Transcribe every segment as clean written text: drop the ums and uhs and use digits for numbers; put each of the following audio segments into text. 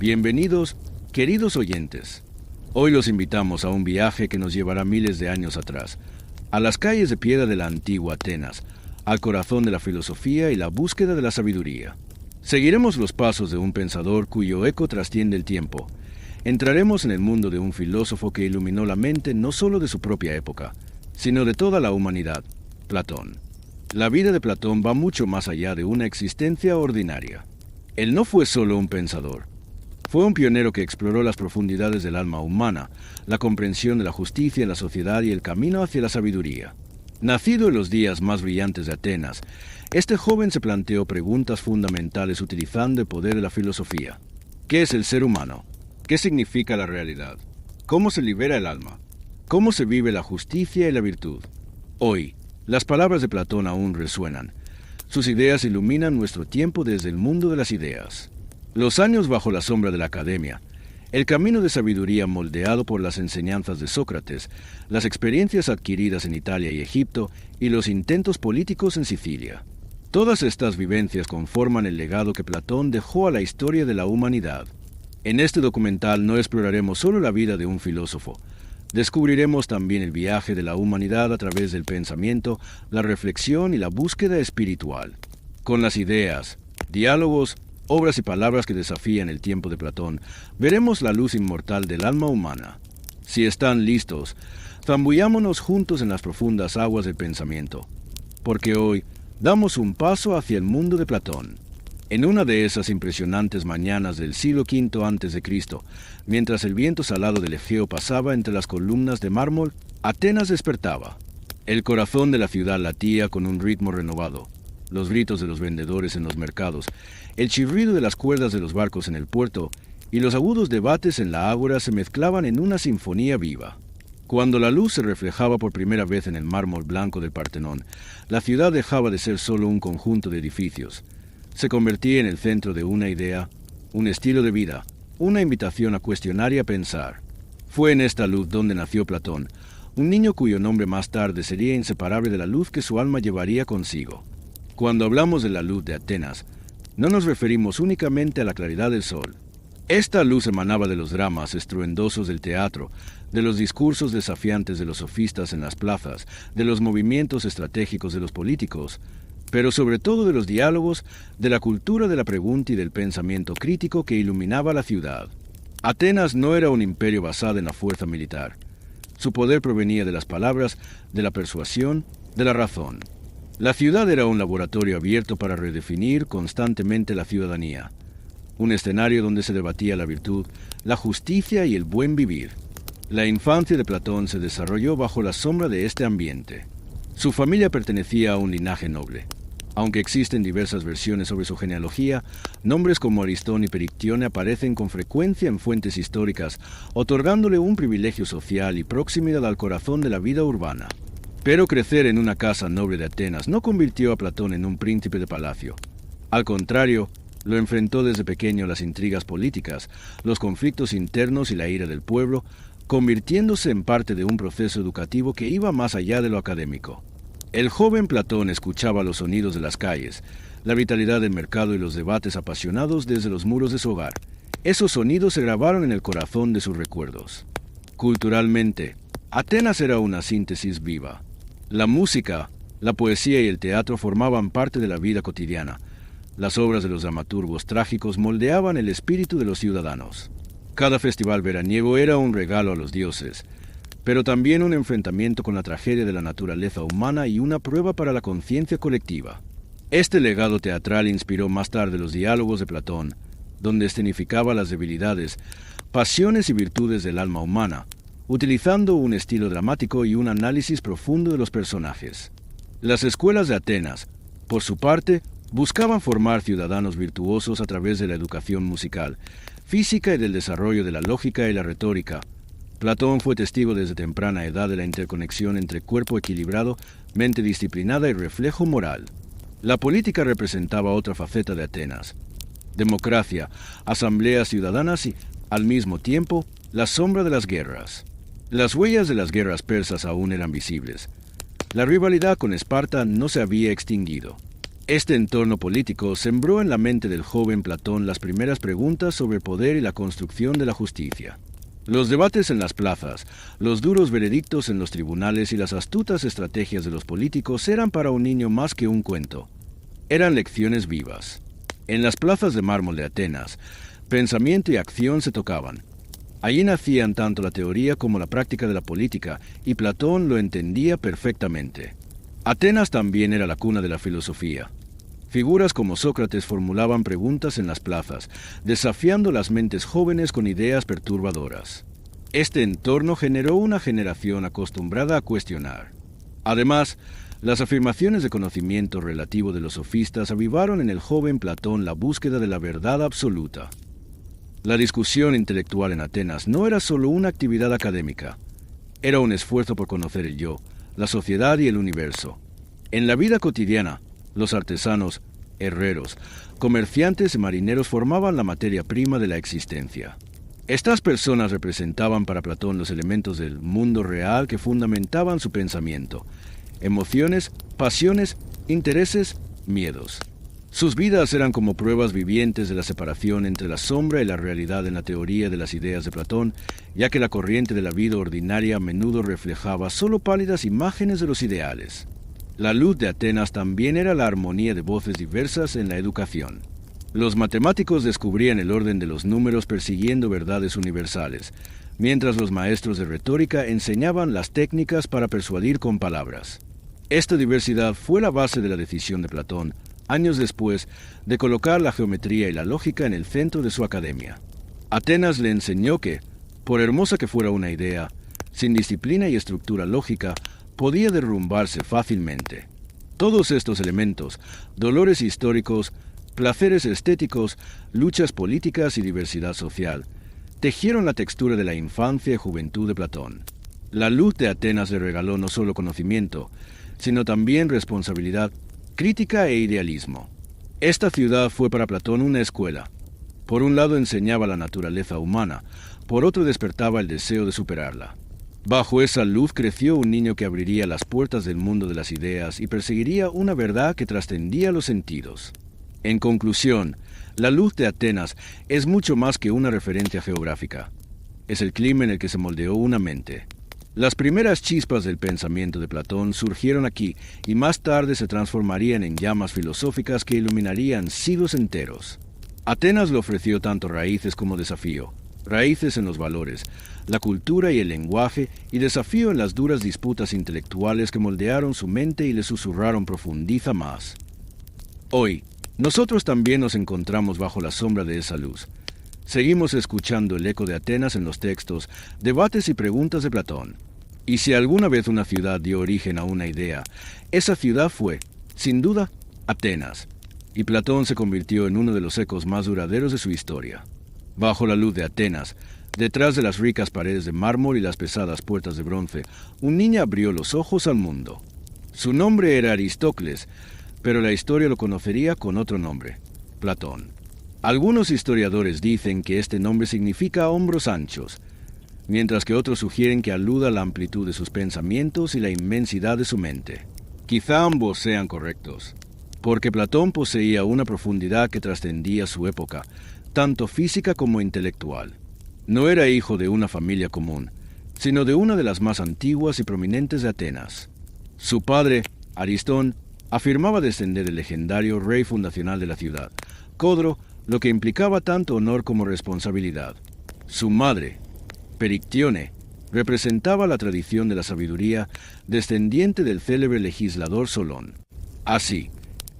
Bienvenidos, queridos oyentes. Hoy los invitamos a un viaje que nos llevará miles de años atrás, a las calles de piedra de la antigua Atenas, al corazón de la filosofía y la búsqueda de la sabiduría. Seguiremos los pasos de un pensador cuyo eco trasciende el tiempo. Entraremos en el mundo de un filósofo que iluminó la mente no solo de su propia época, sino de toda la humanidad, Platón. La vida de Platón va mucho más allá de una existencia ordinaria. Él no fue solo un pensador. Fue un pionero que exploró las profundidades del alma humana, la comprensión de la justicia en la sociedad y el camino hacia la sabiduría. Nacido en los días más brillantes de Atenas, este joven se planteó preguntas fundamentales utilizando el poder de la filosofía. ¿Qué es el ser humano? ¿Qué significa la realidad? ¿Cómo se libera el alma? ¿Cómo se vive la justicia y la virtud? Hoy, las palabras de Platón aún resuenan. Sus ideas iluminan nuestro tiempo desde el mundo de las ideas. Los años bajo la sombra de la academia, el camino de sabiduría moldeado por las enseñanzas de Sócrates, las experiencias adquiridas en Italia y Egipto y los intentos políticos en Sicilia. Todas estas vivencias conforman el legado que Platón dejó a la historia de la humanidad. En este documental no exploraremos solo la vida de un filósofo, descubriremos también el viaje de la humanidad a través del pensamiento, la reflexión y la búsqueda espiritual. Con las ideas, diálogos, obras y palabras que desafían el tiempo de Platón, veremos la luz inmortal del alma humana. Si están listos, zambullámonos juntos en las profundas aguas del pensamiento, porque hoy damos un paso hacia el mundo de Platón. En una de esas impresionantes mañanas del siglo V a.C., mientras el viento salado del Egeo pasaba entre las columnas de mármol, Atenas despertaba. El corazón de la ciudad latía con un ritmo renovado. Los gritos de los vendedores en los mercados, el chirrido de las cuerdas de los barcos en el puerto y los agudos debates en la ágora se mezclaban en una sinfonía viva. Cuando la luz se reflejaba por primera vez en el mármol blanco del Partenón, la ciudad dejaba de ser solo un conjunto de edificios. Se convertía en el centro de una idea, un estilo de vida, una invitación a cuestionar y a pensar. Fue en esta luz donde nació Platón, un niño cuyo nombre más tarde sería inseparable de la luz que su alma llevaría consigo. Cuando hablamos de la luz de Atenas, no nos referimos únicamente a la claridad del sol. Esta luz emanaba de los dramas estruendosos del teatro, de los discursos desafiantes de los sofistas en las plazas, de los movimientos estratégicos de los políticos, pero sobre todo de los diálogos, de la cultura de la pregunta y del pensamiento crítico que iluminaba la ciudad. Atenas no era un imperio basado en la fuerza militar. Su poder provenía de las palabras, de la persuasión, de la razón. La ciudad era un laboratorio abierto para redefinir constantemente la ciudadanía, un escenario donde se debatía la virtud, la justicia y el buen vivir. La infancia de Platón se desarrolló bajo la sombra de este ambiente. Su familia pertenecía a un linaje noble. Aunque existen diversas versiones sobre su genealogía, nombres como Aristón y Perictione aparecen con frecuencia en fuentes históricas, otorgándole un privilegio social y proximidad al corazón de la vida urbana. Pero crecer en una casa noble de Atenas no convirtió a Platón en un príncipe de palacio. Al contrario, lo enfrentó desde pequeño las intrigas políticas, los conflictos internos y la ira del pueblo, convirtiéndose en parte de un proceso educativo que iba más allá de lo académico. El joven Platón escuchaba los sonidos de las calles, la vitalidad del mercado y los debates apasionados desde los muros de su hogar. Esos sonidos se grabaron en el corazón de sus recuerdos. Culturalmente, Atenas era una síntesis viva. La música, la poesía y el teatro formaban parte de la vida cotidiana. Las obras de los dramaturgos trágicos moldeaban el espíritu de los ciudadanos. Cada festival veraniego era un regalo a los dioses, pero también un enfrentamiento con la tragedia de la naturaleza humana y una prueba para la conciencia colectiva. Este legado teatral inspiró más tarde los diálogos de Platón, donde escenificaba las debilidades, pasiones y virtudes del alma humana, utilizando un estilo dramático y un análisis profundo de los personajes. Las escuelas de Atenas, por su parte, buscaban formar ciudadanos virtuosos a través de la educación musical, física y del desarrollo de la lógica y la retórica. Platón fue testigo desde temprana edad de la interconexión entre cuerpo equilibrado, mente disciplinada y reflejo moral. La política representaba otra faceta de Atenas. Democracia, asambleas ciudadanas y, al mismo tiempo, la sombra de las guerras. Las huellas de las guerras persas aún eran visibles. La rivalidad con Esparta no se había extinguido. Este entorno político sembró en la mente del joven Platón las primeras preguntas sobre el poder y la construcción de la justicia. Los debates en las plazas, los duros veredictos en los tribunales y las astutas estrategias de los políticos eran para un niño más que un cuento. Eran lecciones vivas. En las plazas de mármol de Atenas, pensamiento y acción se tocaban. Allí nacían tanto la teoría como la práctica de la política, y Platón lo entendía perfectamente. Atenas también era la cuna de la filosofía. Figuras como Sócrates formulaban preguntas en las plazas, desafiando las mentes jóvenes con ideas perturbadoras. Este entorno generó una generación acostumbrada a cuestionar. Además, las afirmaciones de conocimiento relativo de los sofistas avivaron en el joven Platón la búsqueda de la verdad absoluta. La discusión intelectual en Atenas no era solo una actividad académica, era un esfuerzo por conocer el yo, la sociedad y el universo. En la vida cotidiana, los artesanos, herreros, comerciantes y marineros formaban la materia prima de la existencia. Estas personas representaban para Platón los elementos del mundo real que fundamentaban su pensamiento: emociones, pasiones, intereses, miedos. Sus vidas eran como pruebas vivientes de la separación entre la sombra y la realidad en la teoría de las ideas de Platón, ya que la corriente de la vida ordinaria a menudo reflejaba solo pálidas imágenes de los ideales. La luz de Atenas también era la armonía de voces diversas en la educación. Los matemáticos descubrían el orden de los números persiguiendo verdades universales, mientras los maestros de retórica enseñaban las técnicas para persuadir con palabras. Esta diversidad fue la base de la decisión de Platón, años después, de colocar la geometría y la lógica en el centro de su academia. Atenas le enseñó que, por hermosa que fuera una idea, sin disciplina y estructura lógica, podía derrumbarse fácilmente. Todos estos elementos, dolores históricos, placeres estéticos, luchas políticas y diversidad social, tejieron la textura de la infancia y juventud de Platón. La luz de Atenas le regaló no solo conocimiento, sino también responsabilidad, crítica e idealismo. Esta ciudad fue para Platón una escuela. Por un lado enseñaba la naturaleza humana, por otro despertaba el deseo de superarla. Bajo esa luz creció un niño que abriría las puertas del mundo de las ideas y perseguiría una verdad que trascendía los sentidos. En conclusión, la luz de Atenas es mucho más que una referencia geográfica. Es el clima en el que se moldeó una mente. Las primeras chispas del pensamiento de Platón surgieron aquí y más tarde se transformarían en llamas filosóficas que iluminarían siglos enteros. Atenas le ofreció tanto raíces como desafío. Raíces en los valores, la cultura y el lenguaje, y desafío en las duras disputas intelectuales que moldearon su mente y le susurraron profundiza más. Hoy, nosotros también nos encontramos bajo la sombra de esa luz. Seguimos escuchando el eco de Atenas en los textos, debates y preguntas de Platón. Y si alguna vez una ciudad dio origen a una idea, esa ciudad fue, sin duda, Atenas. Y Platón se convirtió en uno de los ecos más duraderos de su historia. Bajo la luz de Atenas, detrás de las ricas paredes de mármol y las pesadas puertas de bronce, un niño abrió los ojos al mundo. Su nombre era Aristócles, pero la historia lo conocería con otro nombre, Platón. Algunos historiadores dicen que este nombre significa hombros anchos, mientras que otros sugieren que aluda a la amplitud de sus pensamientos y la inmensidad de su mente. Quizá ambos sean correctos, porque Platón poseía una profundidad que trascendía su época, tanto física como intelectual. No era hijo de una familia común, sino de una de las más antiguas y prominentes de Atenas. Su padre, Aristón, afirmaba descender del legendario rey fundacional de la ciudad, Codro, lo que implicaba tanto honor como responsabilidad. Su madre, Perictione, representaba la tradición de la sabiduría descendiente del célebre legislador Solón. Así,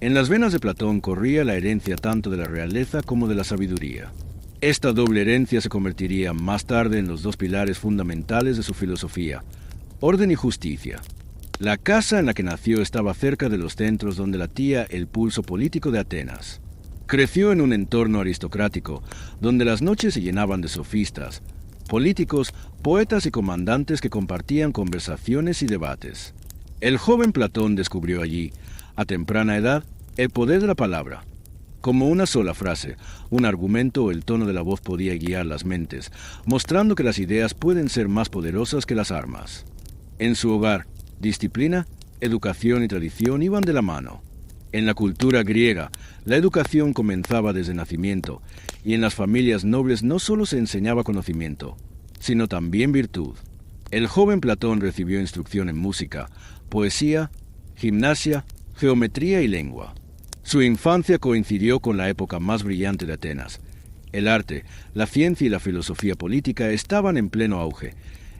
en las venas de Platón corría la herencia tanto de la realeza como de la sabiduría. Esta doble herencia se convertiría más tarde en los dos pilares fundamentales de su filosofía, orden y justicia. La casa en la que nació estaba cerca de los centros donde latía el pulso político de Atenas. Creció en un entorno aristocrático, donde las noches se llenaban de sofistas, políticos, poetas y comandantes que compartían conversaciones y debates. El joven Platón descubrió allí, a temprana edad, el poder de la palabra. Como una sola frase, un argumento o el tono de la voz podía guiar las mentes, mostrando que las ideas pueden ser más poderosas que las armas. En su hogar, disciplina, educación y tradición iban de la mano. En la cultura griega, la educación comenzaba desde nacimiento, y en las familias nobles no solo se enseñaba conocimiento, sino también virtud. El joven Platón recibió instrucción en música, poesía, gimnasia, geometría y lengua. Su infancia coincidió con la época más brillante de Atenas. El arte, la ciencia y la filosofía política estaban en pleno auge,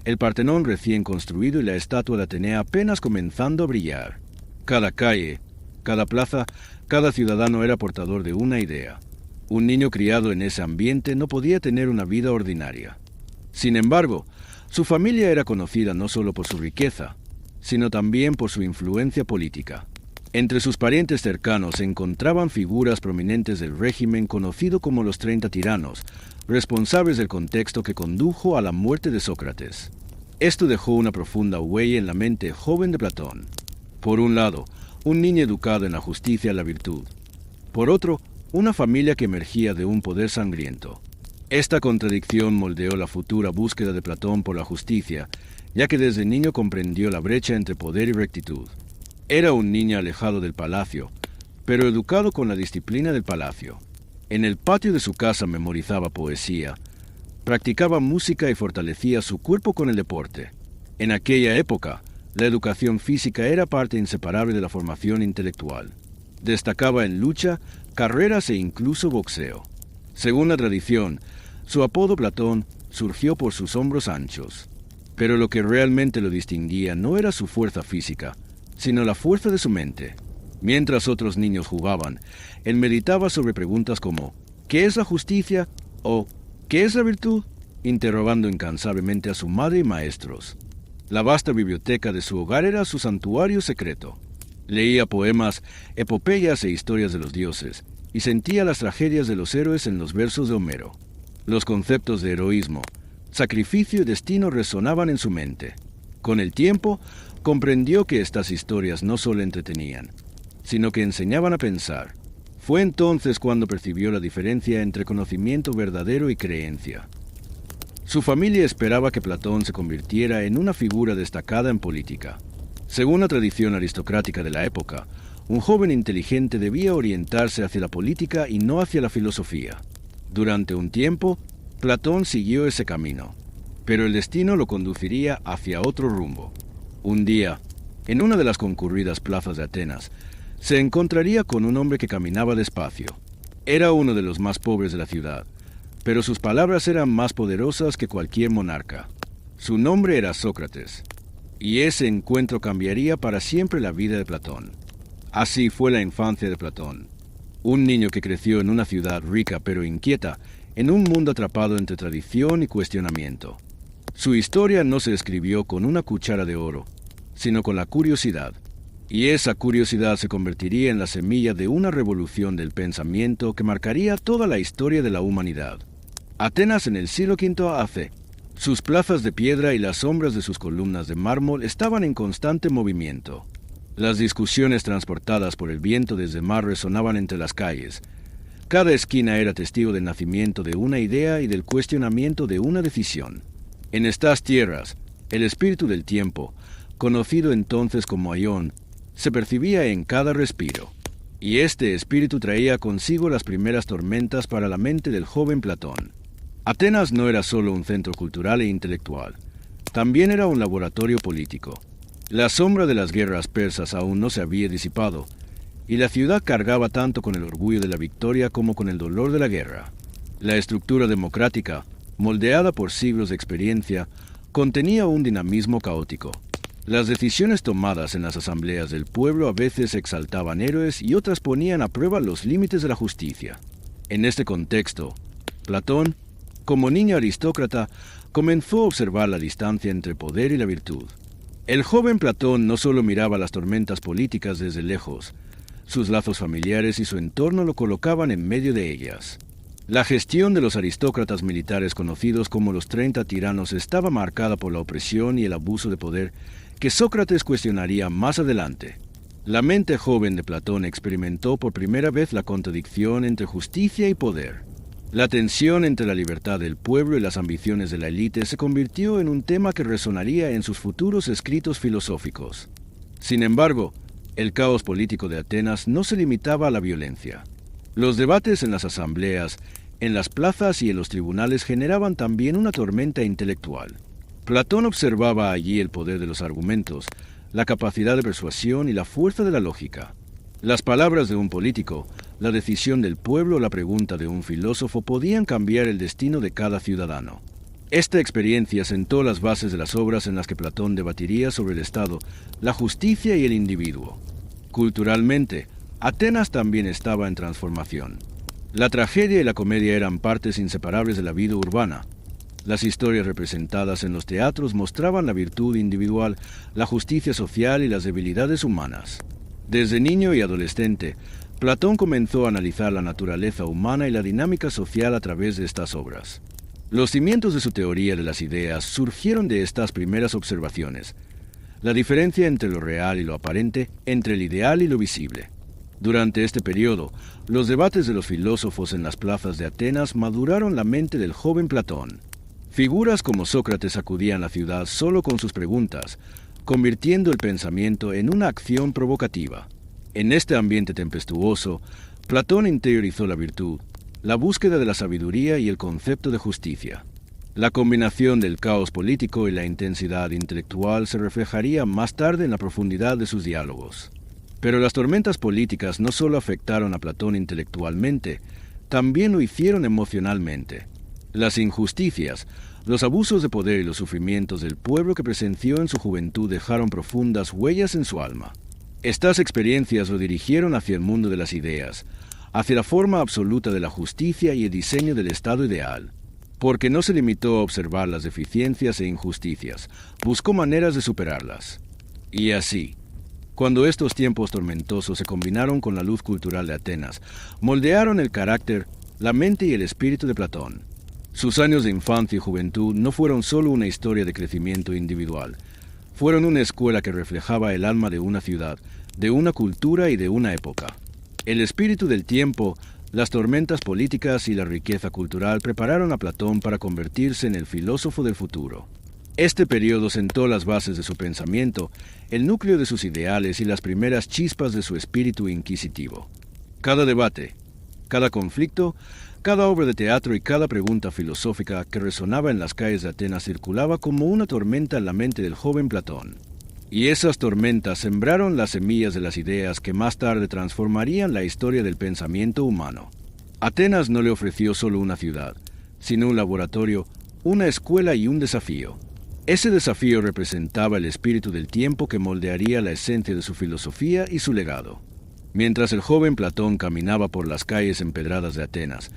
el Partenón recién construido y la estatua de Atenea apenas comenzando a brillar. Cada calle, cada plaza, cada ciudadano era portador de una idea. Un niño criado en ese ambiente no podía tener una vida ordinaria. Sin embargo, su familia era conocida no solo por su riqueza, sino también por su influencia política. Entre sus parientes cercanos se encontraban figuras prominentes del régimen conocido como los 30 tiranos, responsables del contexto que condujo a la muerte de Sócrates. Esto dejó una profunda huella en la mente joven de Platón. Por un lado, un niño educado en la justicia y la virtud. Por otro, una familia que emergía de un poder sangriento. Esta contradicción moldeó la futura búsqueda de Platón por la justicia, ya que desde niño comprendió la brecha entre poder y rectitud. Era un niño alejado del palacio, pero educado con la disciplina del palacio. En el patio de su casa memorizaba poesía, practicaba música y fortalecía su cuerpo con el deporte. En aquella época, la educación física era parte inseparable de la formación intelectual. Destacaba en lucha, carreras e incluso boxeo. Según la tradición, su apodo Platón surgió por sus hombros anchos. Pero lo que realmente lo distinguía no era su fuerza física, sino la fuerza de su mente. Mientras otros niños jugaban, él meditaba sobre preguntas como ¿qué es la justicia? O ¿qué es la virtud? Interrogando incansablemente a su madre y maestros. La vasta biblioteca de su hogar era su santuario secreto. Leía poemas, epopeyas e historias de los dioses, y sentía las tragedias de los héroes en los versos de Homero. Los conceptos de heroísmo, sacrificio y destino resonaban en su mente. Con el tiempo, comprendió que estas historias no solo entretenían, sino que enseñaban a pensar. Fue entonces cuando percibió la diferencia entre conocimiento verdadero y creencia. Su familia esperaba que Platón se convirtiera en una figura destacada en política. Según la tradición aristocrática de la época, un joven inteligente debía orientarse hacia la política y no hacia la filosofía. Durante un tiempo, Platón siguió ese camino, pero el destino lo conduciría hacia otro rumbo. Un día, en una de las concurridas plazas de Atenas, se encontraría con un hombre que caminaba despacio. Era uno de los más pobres de la ciudad, pero sus palabras eran más poderosas que cualquier monarca. Su nombre era Sócrates, y ese encuentro cambiaría para siempre la vida de Platón. Así fue la infancia de Platón, un niño que creció en una ciudad rica pero inquieta, en un mundo atrapado entre tradición y cuestionamiento. Su historia no se escribió con una cuchara de oro, sino con la curiosidad, y esa curiosidad se convertiría en la semilla de una revolución del pensamiento que marcaría toda la historia de la humanidad. Atenas en el siglo V a.C. Sus plazas de piedra y las sombras de sus columnas de mármol estaban en constante movimiento. Las discusiones transportadas por el viento desde el mar resonaban entre las calles. Cada esquina era testigo del nacimiento de una idea y del cuestionamiento de una decisión. En estas tierras, el espíritu del tiempo, conocido entonces como Aión, se percibía en cada respiro, y este espíritu traía consigo las primeras tormentas para la mente del joven Platón. Atenas no era solo un centro cultural e intelectual, también era un laboratorio político. La sombra de las guerras persas aún no se había disipado, y la ciudad cargaba tanto con el orgullo de la victoria como con el dolor de la guerra. La estructura democrática, moldeada por siglos de experiencia, contenía un dinamismo caótico. Las decisiones tomadas en las asambleas del pueblo a veces exaltaban héroes y otras ponían a prueba los límites de la justicia. En este contexto, Platón, como niño aristócrata, comenzó a observar la distancia entre poder y la virtud. El joven Platón no solo miraba las tormentas políticas desde lejos, sus lazos familiares y su entorno lo colocaban en medio de ellas. La gestión de los aristócratas militares conocidos como los 30 tiranos estaba marcada por la opresión y el abuso de poder que Sócrates cuestionaría más adelante. La mente joven de Platón experimentó por primera vez la contradicción entre justicia y poder. La tensión entre la libertad del pueblo y las ambiciones de la élite se convirtió en un tema que resonaría en sus futuros escritos filosóficos. Sin embargo, El caos político de Atenas no se limitaba a la violencia. Los debates en las asambleas, en las plazas y en los tribunales generaban también una tormenta intelectual. Platón observaba allí el poder de los argumentos, la capacidad de persuasión y la fuerza de la lógica. Las palabras de un político, la decisión del pueblo o la pregunta de un filósofo podían cambiar el destino de cada ciudadano. Esta experiencia sentó las bases de las obras en las que Platón debatiría sobre el Estado, la justicia y el individuo. Culturalmente, Atenas también estaba en transformación. La tragedia y la comedia eran partes inseparables de la vida urbana. Las historias representadas en los teatros mostraban la virtud individual, la justicia social y las debilidades humanas. Desde niño y adolescente, Platón comenzó a analizar la naturaleza humana y la dinámica social a través de estas obras. Los cimientos de su teoría de las ideas surgieron de estas primeras observaciones, la diferencia entre lo real y lo aparente, entre el ideal y lo visible. Durante este periodo, los debates de los filósofos en las plazas de Atenas maduraron la mente del joven Platón. Figuras como Sócrates sacudían la ciudad solo con sus preguntas, convirtiendo el pensamiento en una acción provocativa. En este ambiente tempestuoso, Platón interiorizó la virtud, la búsqueda de la sabiduría y el concepto de justicia. La combinación del caos político y la intensidad intelectual se reflejaría más tarde en la profundidad de sus diálogos. Pero las tormentas políticas no solo afectaron a Platón intelectualmente, también lo hicieron emocionalmente. Las injusticias, los abusos de poder y los sufrimientos del pueblo que presenció en su juventud dejaron profundas huellas en su alma. Estas experiencias lo dirigieron hacia el mundo de las ideas, hacia la forma absoluta de la justicia y el diseño del estado ideal. Porque no se limitó a observar las deficiencias e injusticias, buscó maneras de superarlas. Y así, cuando estos tiempos tormentosos se combinaron con la luz cultural de Atenas, moldearon el carácter, la mente y el espíritu de Platón. Sus años de infancia y juventud no fueron solo una historia de crecimiento individual, fueron una escuela que reflejaba el alma de una ciudad, de una cultura y de una época. El espíritu del tiempo, las tormentas políticas y la riqueza cultural prepararon a Platón para convertirse en el filósofo del futuro. Este periodo sentó las bases de su pensamiento, el núcleo de sus ideales y las primeras chispas de su espíritu inquisitivo. Cada debate, cada conflicto, cada obra de teatro y cada pregunta filosófica que resonaba en las calles de Atenas circulaba como una tormenta en la mente del joven Platón. Y esas tormentas sembraron las semillas de las ideas que más tarde transformarían la historia del pensamiento humano. Atenas no le ofreció solo una ciudad, sino un laboratorio, una escuela y un desafío. Ese desafío representaba el espíritu del tiempo que moldearía la esencia de su filosofía y su legado. Mientras el joven Platón caminaba por las calles empedradas de Atenas,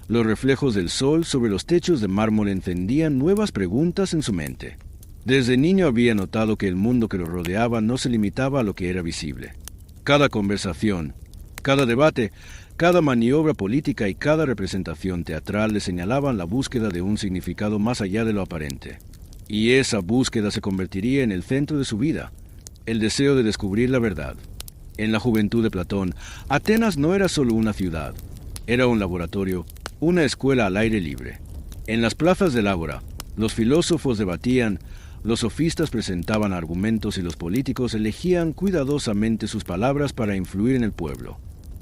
los reflejos del sol sobre los techos de mármol encendían nuevas preguntas en su mente. Desde niño había notado que el mundo que lo rodeaba no se limitaba a lo que era visible. Cada conversación, cada debate, cada maniobra política y cada representación teatral le señalaban la búsqueda de un significado más allá de lo aparente. Y esa búsqueda se convertiría en el centro de su vida, el deseo de descubrir la verdad. En la juventud de Platón, Atenas no era solo una ciudad, era un laboratorio, una escuela al aire libre. En las plazas del ágora, los filósofos debatían, los sofistas presentaban argumentos y los políticos elegían cuidadosamente sus palabras para influir en el pueblo.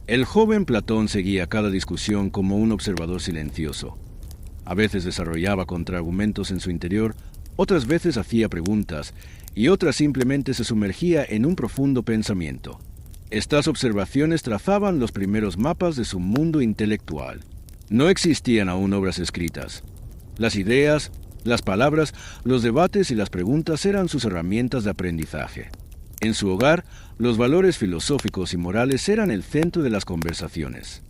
El joven Platón seguía cada discusión como un observador silencioso. A veces desarrollaba contraargumentos en su interior, otras veces hacía preguntas, y otras simplemente se sumergía en un profundo pensamiento. Estas observaciones trazaban los primeros mapas de su mundo intelectual. No existían aún obras escritas. Las ideas, las palabras, los debates y las preguntas eran sus herramientas de aprendizaje. En su hogar, los valores filosóficos y morales eran el centro de las conversaciones.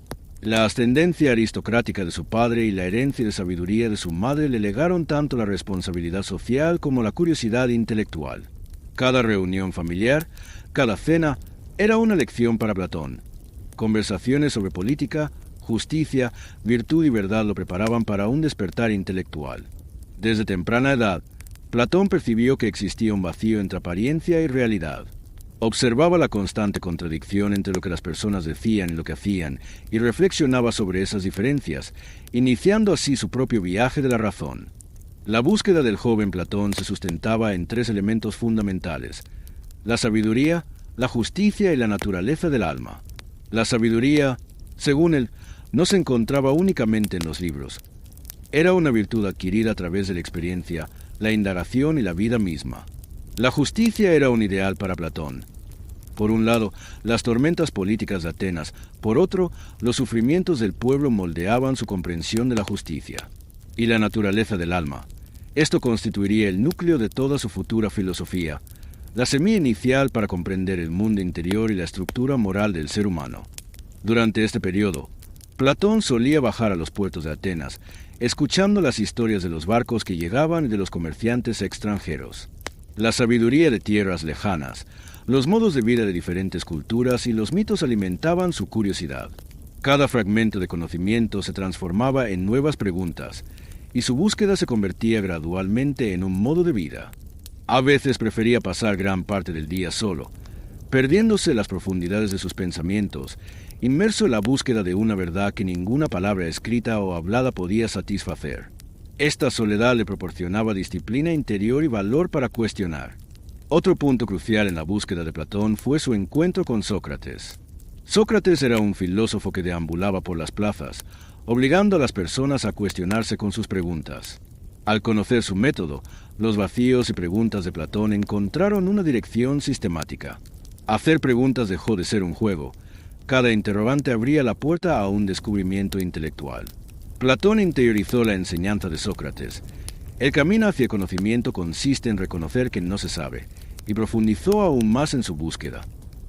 La ascendencia aristocrática de su padre y la herencia de sabiduría de su madre le legaron tanto la responsabilidad social como la curiosidad intelectual. Cada reunión familiar, cada cena, era una lección para Platón. Conversaciones sobre política, justicia, virtud y verdad lo preparaban para un despertar intelectual. Desde temprana edad, Platón percibió que existía un vacío entre apariencia y realidad. Observaba la constante contradicción entre lo que las personas decían y lo que hacían, y reflexionaba sobre esas diferencias, iniciando así su propio viaje de la razón. La búsqueda del joven Platón se sustentaba en tres elementos fundamentales: la sabiduría, la justicia y la naturaleza del alma. La sabiduría, según él, no se encontraba únicamente en los libros. Era una virtud adquirida a través de la experiencia, la indagación y la vida misma. La justicia era un ideal para Platón. Por un lado, las tormentas políticas de Atenas; por otro, los sufrimientos del pueblo moldeaban su comprensión de la justicia. Y la naturaleza del alma. Esto constituiría el núcleo de toda su futura filosofía, la semilla inicial para comprender el mundo interior y la estructura moral del ser humano. Durante este periodo, Platón solía bajar a los puertos de Atenas, escuchando las historias de los barcos que llegaban y de los comerciantes extranjeros. La sabiduría de tierras lejanas, los modos de vida de diferentes culturas y los mitos alimentaban su curiosidad. Cada fragmento de conocimiento se transformaba en nuevas preguntas, y su búsqueda se convertía gradualmente en un modo de vida. A veces prefería pasar gran parte del día solo, perdiéndose en las profundidades de sus pensamientos, inmerso en la búsqueda de una verdad que ninguna palabra escrita o hablada podía satisfacer. Esta soledad le proporcionaba disciplina interior y valor para cuestionar. Otro punto crucial en la búsqueda de Platón fue su encuentro con Sócrates. Sócrates era un filósofo que deambulaba por las plazas, obligando a las personas a cuestionarse con sus preguntas. Al conocer su método, los vacíos y preguntas de Platón encontraron una dirección sistemática. Hacer preguntas dejó de ser un juego. Cada interrogante abría la puerta a un descubrimiento intelectual. Platón interiorizó la enseñanza de Sócrates. El camino hacia el conocimiento consiste en reconocer que no se sabe, y profundizó aún más en su búsqueda.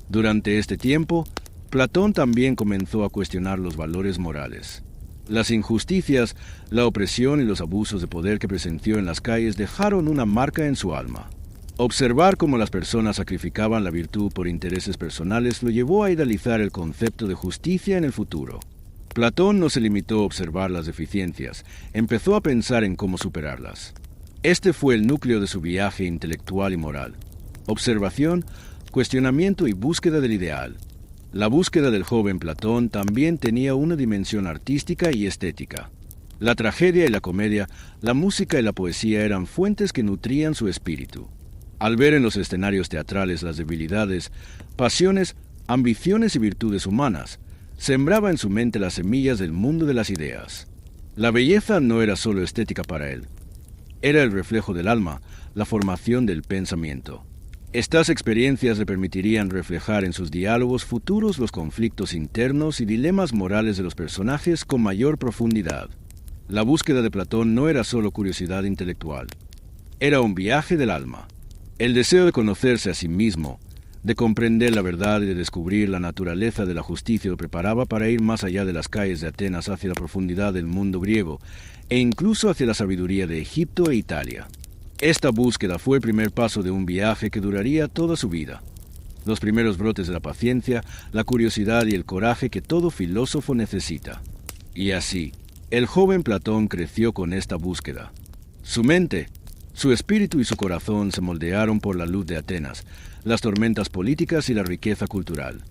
Durante este tiempo, Platón también comenzó a cuestionar los valores morales. Las injusticias, la opresión y los abusos de poder que presenció en las calles dejaron una marca en su alma. Observar cómo las personas sacrificaban la virtud por intereses personales lo llevó a idealizar el concepto de justicia en el futuro. Platón no se limitó a observar las deficiencias, empezó a pensar en cómo superarlas. Este fue el núcleo de su viaje intelectual y moral. Observación, cuestionamiento y búsqueda del ideal. La búsqueda del joven Platón también tenía una dimensión artística y estética. La tragedia y la comedia, la música y la poesía eran fuentes que nutrían su espíritu. Al ver en los escenarios teatrales las debilidades, pasiones, ambiciones y virtudes humanas, sembraba en su mente las semillas del mundo de las ideas. La belleza no era solo estética para él. Era el reflejo del alma, la formación del pensamiento. Estas experiencias le permitirían reflejar en sus diálogos futuros los conflictos internos y dilemas morales de los personajes con mayor profundidad. La búsqueda de Platón no era solo curiosidad intelectual. Era un viaje del alma. El deseo de conocerse a sí mismo, de comprender la verdad y de descubrir la naturaleza de la justicia lo preparaba para ir más allá de las calles de Atenas hacia la profundidad del mundo griego e incluso hacia la sabiduría de Egipto e Italia. Esta búsqueda fue el primer paso de un viaje que duraría toda su vida. Los primeros brotes de la paciencia, la curiosidad y el coraje que todo filósofo necesita. Y así, el joven Platón creció con esta búsqueda. Su mente, su espíritu y su corazón se moldearon por la luz de Atenas, las tormentas políticas y la riqueza cultural.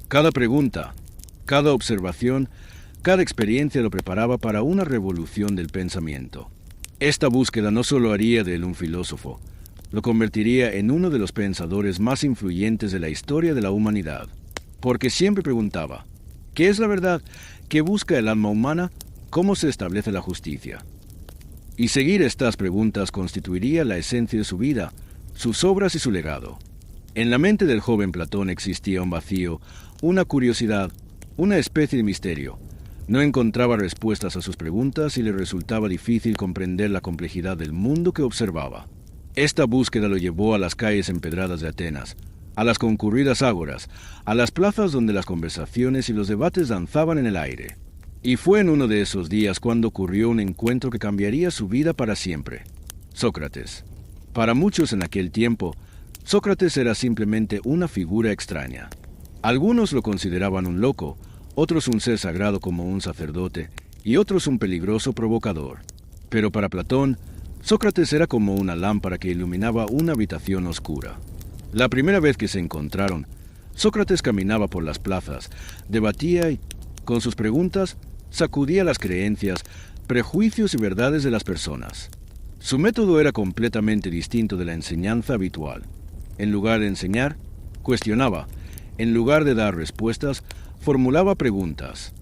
Cada pregunta, cada observación, cada experiencia lo preparaba para una revolución del pensamiento. Esta búsqueda no solo haría de él un filósofo, lo convertiría en uno de los pensadores más influyentes de la historia de la humanidad. Porque siempre preguntaba, ¿qué es la verdad? ¿Qué busca el alma humana? ¿Cómo se establece la justicia? Y seguir estas preguntas constituiría la esencia de su vida, sus obras y su legado. En la mente del joven Platón existía un vacío, una curiosidad, una especie de misterio. No encontraba respuestas a sus preguntas y le resultaba difícil comprender la complejidad del mundo que observaba. Esta búsqueda lo llevó a las calles empedradas de Atenas, a las concurridas ágoras, a las plazas donde las conversaciones y los debates danzaban en el aire. Y fue en uno de esos días cuando ocurrió un encuentro que cambiaría su vida para siempre. Sócrates. Para muchos en aquel tiempo, Sócrates era simplemente una figura extraña. Algunos lo consideraban un loco, otros un ser sagrado como un sacerdote, y otros un peligroso provocador. Pero para Platón, Sócrates era como una lámpara que iluminaba una habitación oscura. La primera vez que se encontraron, Sócrates caminaba por las plazas, debatía y, con sus preguntas, sacudía las creencias, prejuicios y verdades de las personas. Su método era completamente distinto de la enseñanza habitual. En lugar de enseñar, Cuestionaba. En lugar de dar respuestas, formulaba preguntas.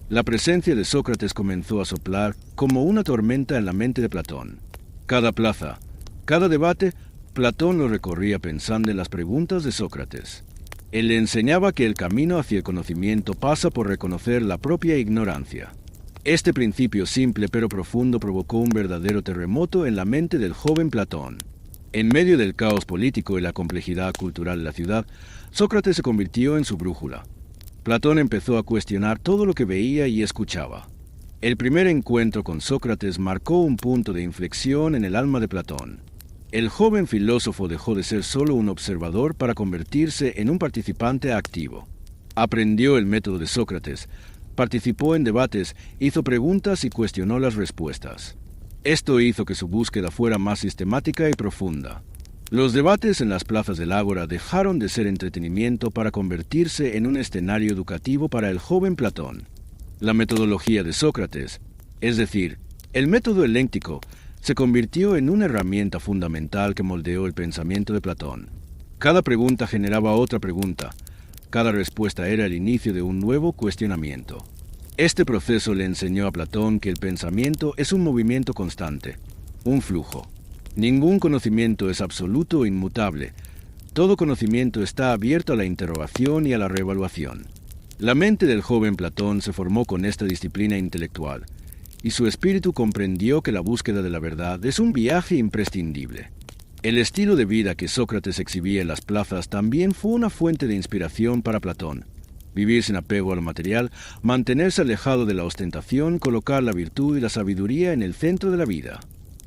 La presencia de Sócrates comenzó a soplar como una tormenta en la mente de Platón. Cada plaza, cada debate, Platón lo recorría pensando en las preguntas de Sócrates. Él le enseñaba que el camino hacia el conocimiento pasa por reconocer la propia ignorancia. Este principio simple pero profundo provocó un verdadero terremoto en la mente del joven Platón. En medio del caos político y la complejidad cultural de la ciudad, Sócrates se convirtió en su brújula. Platón empezó a cuestionar todo lo que veía y escuchaba. El primer encuentro con Sócrates marcó un punto de inflexión en el alma de Platón. El joven filósofo dejó de ser solo un observador para convertirse en un participante activo. Aprendió el método de Sócrates, participó en debates, hizo preguntas y cuestionó las respuestas. Esto hizo que su búsqueda fuera más sistemática y profunda. Los debates en las plazas del Ágora dejaron de ser entretenimiento para convertirse en un escenario educativo para el joven Platón. La metodología de Sócrates, es decir, el método helénctico, se convirtió en una herramienta fundamental que moldeó el pensamiento de Platón. Cada pregunta generaba otra pregunta. Cada respuesta era el inicio de un nuevo cuestionamiento. Este proceso le enseñó a Platón que el pensamiento es un movimiento constante, un flujo. Ningún conocimiento es absoluto o inmutable. Todo conocimiento está abierto a la interrogación y a la reevaluación. La mente del joven Platón se formó con esta disciplina intelectual, y su espíritu comprendió que la búsqueda de la verdad es un viaje imprescindible. El estilo de vida que Sócrates exhibía en las plazas también fue una fuente de inspiración para Platón. Vivir sin apego a lo material, mantenerse alejado de la ostentación, colocar la virtud y la sabiduría en el centro de la vida.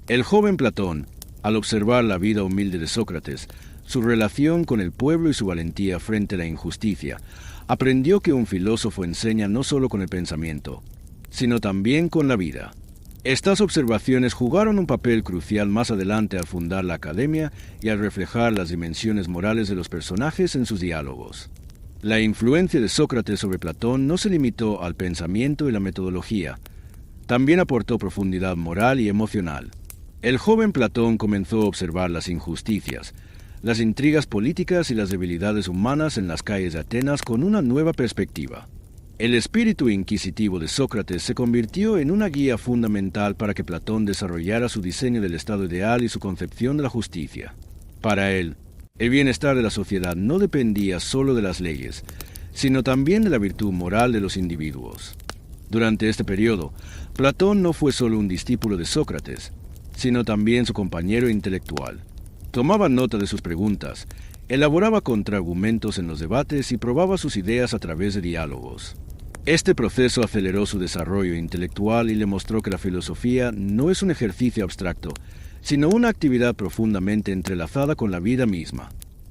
El joven Platón, al observar la vida humilde de Sócrates, su relación con el pueblo y su valentía frente a la injusticia, aprendió que un filósofo enseña no solo con el pensamiento, sino también con la vida. Estas observaciones jugaron un papel crucial más adelante al fundar la academia y al reflejar las dimensiones morales de los personajes en sus diálogos. La influencia de Sócrates sobre Platón no se limitó al pensamiento y la metodología, también aportó profundidad moral y emocional. El joven Platón comenzó a observar las injusticias, las intrigas políticas y las debilidades humanas en las calles de Atenas con una nueva perspectiva. El espíritu inquisitivo de Sócrates se convirtió en una guía fundamental para que Platón desarrollara su diseño del estado ideal y su concepción de la justicia. Para él, el bienestar de la sociedad no dependía solo de las leyes, sino también de la virtud moral de los individuos. Durante este periodo, Platón no fue solo un discípulo de Sócrates, sino también su compañero intelectual. Tomaba nota de sus preguntas, elaboraba contraargumentos en los debates y probaba sus ideas a través de diálogos. Este proceso aceleró su desarrollo intelectual y le mostró que la filosofía no es un ejercicio abstracto, sino una actividad profundamente entrelazada con la vida misma.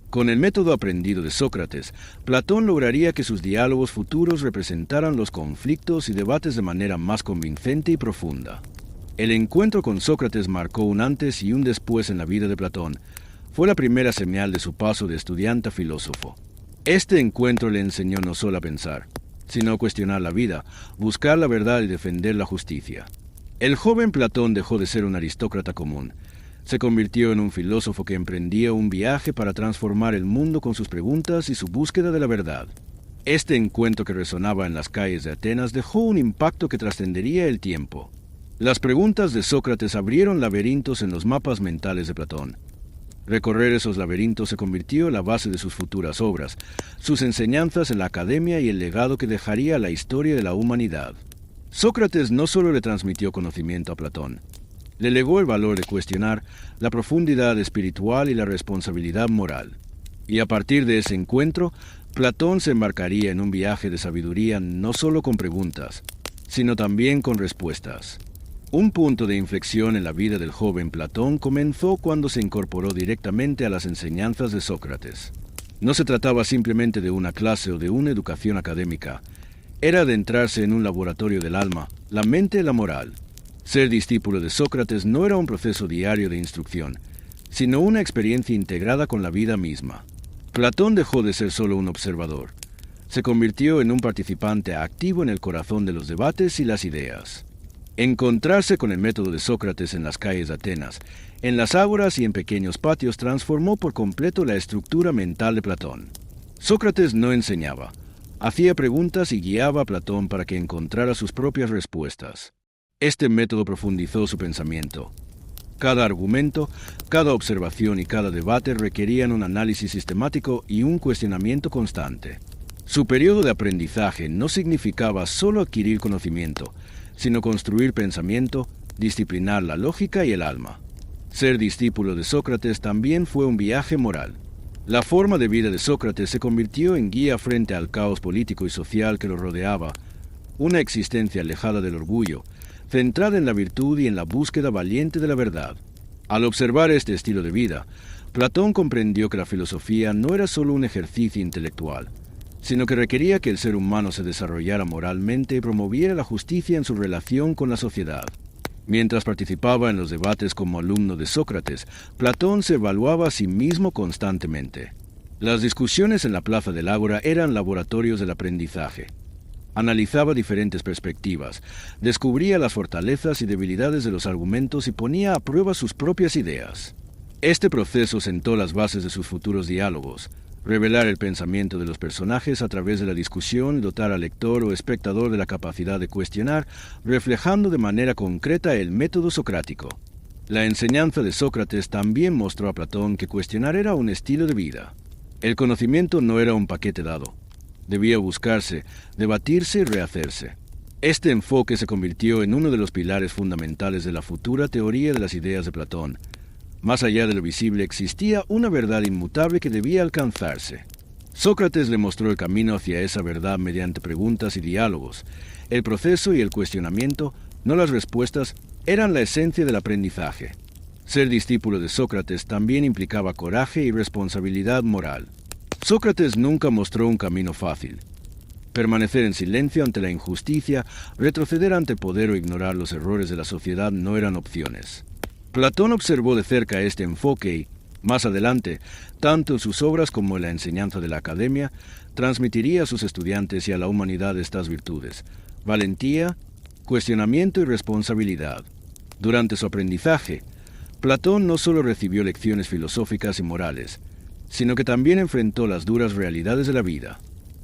Con el método aprendido de Sócrates, Platón lograría que sus diálogos futuros representaran los conflictos y debates de manera más convincente y profunda. El encuentro con Sócrates marcó un antes y un después en la vida de Platón. Fue la primera señal de su paso de estudiante a filósofo. Este encuentro le enseñó no solo a pensar, sino a cuestionar la vida, buscar la verdad y defender la justicia. El joven Platón dejó de ser un aristócrata común. Se convirtió en un filósofo que emprendía un viaje para transformar el mundo con sus preguntas y su búsqueda de la verdad. Este encuentro que resonaba en las calles de Atenas dejó un impacto que trascendería el tiempo. Las preguntas de Sócrates abrieron laberintos en los mapas mentales de Platón. Recorrer esos laberintos se convirtió en la base de sus futuras obras, sus enseñanzas en la academia y el legado que dejaría a la historia de la humanidad. Sócrates no solo le transmitió conocimiento a Platón, le legó el valor de cuestionar, la profundidad espiritual y la responsabilidad moral. Y a partir de ese encuentro, Platón se embarcaría en un viaje de sabiduría no solo con preguntas, sino también con respuestas. Un punto de inflexión en la vida del joven Platón comenzó cuando se incorporó directamente a las enseñanzas de Sócrates. No se trataba simplemente de una clase o de una educación académica. Era adentrarse en un laboratorio del alma, la mente y la moral. Ser discípulo de Sócrates no era un proceso diario de instrucción, sino una experiencia integrada con la vida misma. Platón dejó de ser solo un observador. Se convirtió en un participante activo en el corazón de los debates y las ideas. Encontrarse con el método de Sócrates en las calles de Atenas, en las ágoras y en pequeños patios transformó por completo la estructura mental de Platón. Sócrates no enseñaba, hacía preguntas y guiaba a Platón para que encontrara sus propias respuestas. Este método profundizó su pensamiento. Cada argumento, cada observación y cada debate requerían un análisis sistemático y un cuestionamiento constante. Su periodo de aprendizaje no significaba solo adquirir conocimiento, sino construir pensamiento, disciplinar la lógica y el alma. Ser discípulo de Sócrates también fue un viaje moral. La forma de vida de Sócrates se convirtió en guía frente al caos político y social que lo rodeaba, una existencia alejada del orgullo, centrada en la virtud y en la búsqueda valiente de la verdad. Al observar este estilo de vida, Platón comprendió que la filosofía no era solo un ejercicio intelectual, sino que requería que el ser humano se desarrollara moralmente y promoviera la justicia en su relación con la sociedad. Mientras participaba en los debates como alumno de Sócrates, Platón se evaluaba a sí mismo constantemente. Las discusiones en la plaza del Ágora eran laboratorios del aprendizaje. Analizaba diferentes perspectivas, descubría las fortalezas y debilidades de los argumentos y ponía a prueba sus propias ideas. Este proceso sentó las bases de sus futuros diálogos. Revelar el pensamiento de los personajes a través de la discusión, dotar al lector o espectador de la capacidad de cuestionar, reflejando de manera concreta el método socrático. La enseñanza de Sócrates también mostró a Platón que cuestionar era un estilo de vida. El conocimiento no era un paquete dado. Debía buscarse, debatirse y rehacerse. Este enfoque se convirtió en uno de los pilares fundamentales de la futura teoría de las ideas de Platón. Más allá de lo visible existía una verdad inmutable que debía alcanzarse. Sócrates le mostró el camino hacia esa verdad mediante preguntas y diálogos. El proceso y el cuestionamiento, no las respuestas, eran la esencia del aprendizaje. Ser discípulo de Sócrates también implicaba coraje y responsabilidad moral. Sócrates nunca mostró un camino fácil. Permanecer en silencio ante la injusticia, retroceder ante el poder o ignorar los errores de la sociedad no eran opciones. Platón observó de cerca este enfoque y, más adelante, tanto en sus obras como en la enseñanza de la academia, transmitiría a sus estudiantes y a la humanidad estas virtudes: valentía, cuestionamiento y responsabilidad. Durante su aprendizaje, Platón no solo recibió lecciones filosóficas y morales, sino que también enfrentó las duras realidades de la vida.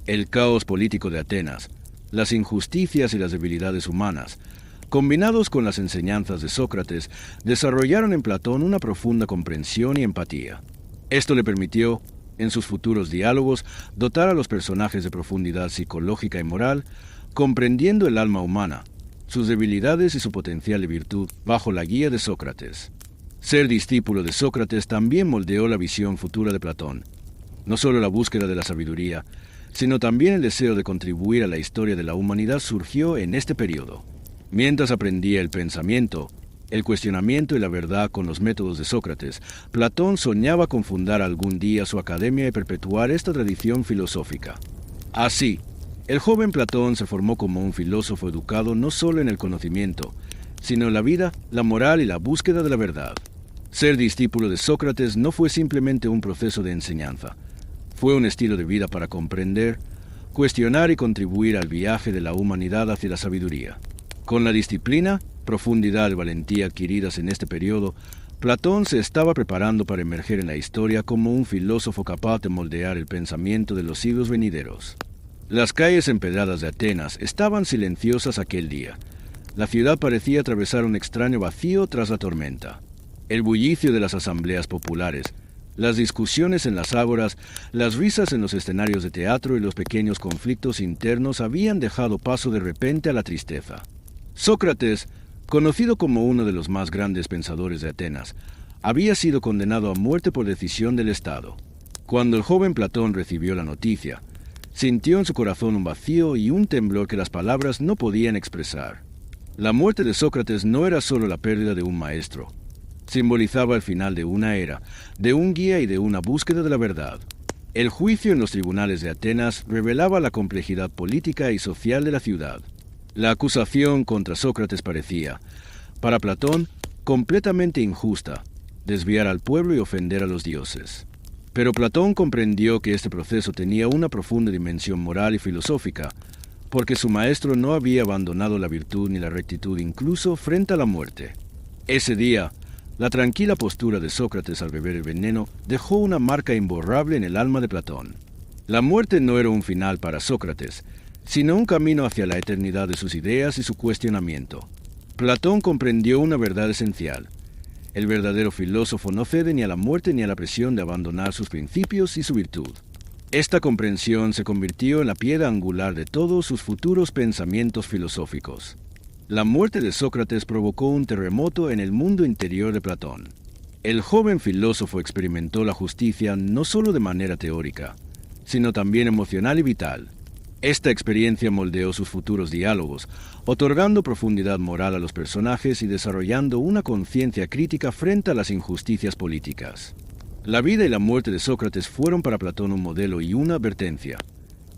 El caos político de Atenas, las injusticias y las debilidades humanas, combinados con las enseñanzas de Sócrates, desarrollaron en Platón una profunda comprensión y empatía. Esto le permitió, en sus futuros diálogos, dotar a los personajes de profundidad psicológica y moral, comprendiendo el alma humana, sus debilidades y su potencial de virtud bajo la guía de Sócrates. Ser discípulo de Sócrates también moldeó la visión futura de Platón. No solo la búsqueda de la sabiduría, sino también el deseo de contribuir a la historia de la humanidad surgió en este periodo. Mientras aprendía el pensamiento, el cuestionamiento y la verdad con los métodos de Sócrates, Platón soñaba con fundar algún día su academia y perpetuar esta tradición filosófica. Así, el joven Platón se formó como un filósofo educado no solo en el conocimiento, sino en la vida, la moral y la búsqueda de la verdad. Ser discípulo de Sócrates no fue simplemente un proceso de enseñanza, fue un estilo de vida para comprender, cuestionar y contribuir al viaje de la humanidad hacia la sabiduría. Con la disciplina, profundidad y valentía adquiridas en este periodo, Platón se estaba preparando para emerger en la historia como un filósofo capaz de moldear el pensamiento de los siglos venideros. Las calles empedradas de Atenas estaban silenciosas aquel día. La ciudad parecía atravesar un extraño vacío tras la tormenta. El bullicio de las asambleas populares, las discusiones en las ágoras, las risas en los escenarios de teatro y los pequeños conflictos internos habían dejado paso de repente a la tristeza. Sócrates, conocido como uno de los más grandes pensadores de Atenas, había sido condenado a muerte por decisión del Estado. Cuando el joven Platón recibió la noticia, sintió en su corazón un vacío y un temblor que las palabras no podían expresar. La muerte de Sócrates no era solo la pérdida de un maestro. Simbolizaba el final de una era, de un guía y de una búsqueda de la verdad. El juicio en los tribunales de Atenas revelaba la complejidad política y social de la ciudad. La acusación contra Sócrates parecía, para Platón, completamente injusta, desviar al pueblo y ofender a los dioses. Pero Platón comprendió que este proceso tenía una profunda dimensión moral y filosófica, porque su maestro no había abandonado la virtud ni la rectitud incluso frente a la muerte. Ese día, la tranquila postura de Sócrates al beber el veneno dejó una marca imborrable en el alma de Platón. La muerte no era un final para Sócrates, sino un camino hacia la eternidad de sus ideas y su cuestionamiento. Platón comprendió una verdad esencial. El verdadero filósofo no cede ni a la muerte ni a la presión de abandonar sus principios y su virtud. Esta comprensión se convirtió en la piedra angular de todos sus futuros pensamientos filosóficos. La muerte de Sócrates provocó un terremoto en el mundo interior de Platón. El joven filósofo experimentó la justicia no solo de manera teórica, sino también emocional y vital. Esta experiencia moldeó sus futuros diálogos, otorgando profundidad moral a los personajes y desarrollando una conciencia crítica frente a las injusticias políticas. La vida y la muerte de Sócrates fueron para Platón un modelo y una advertencia.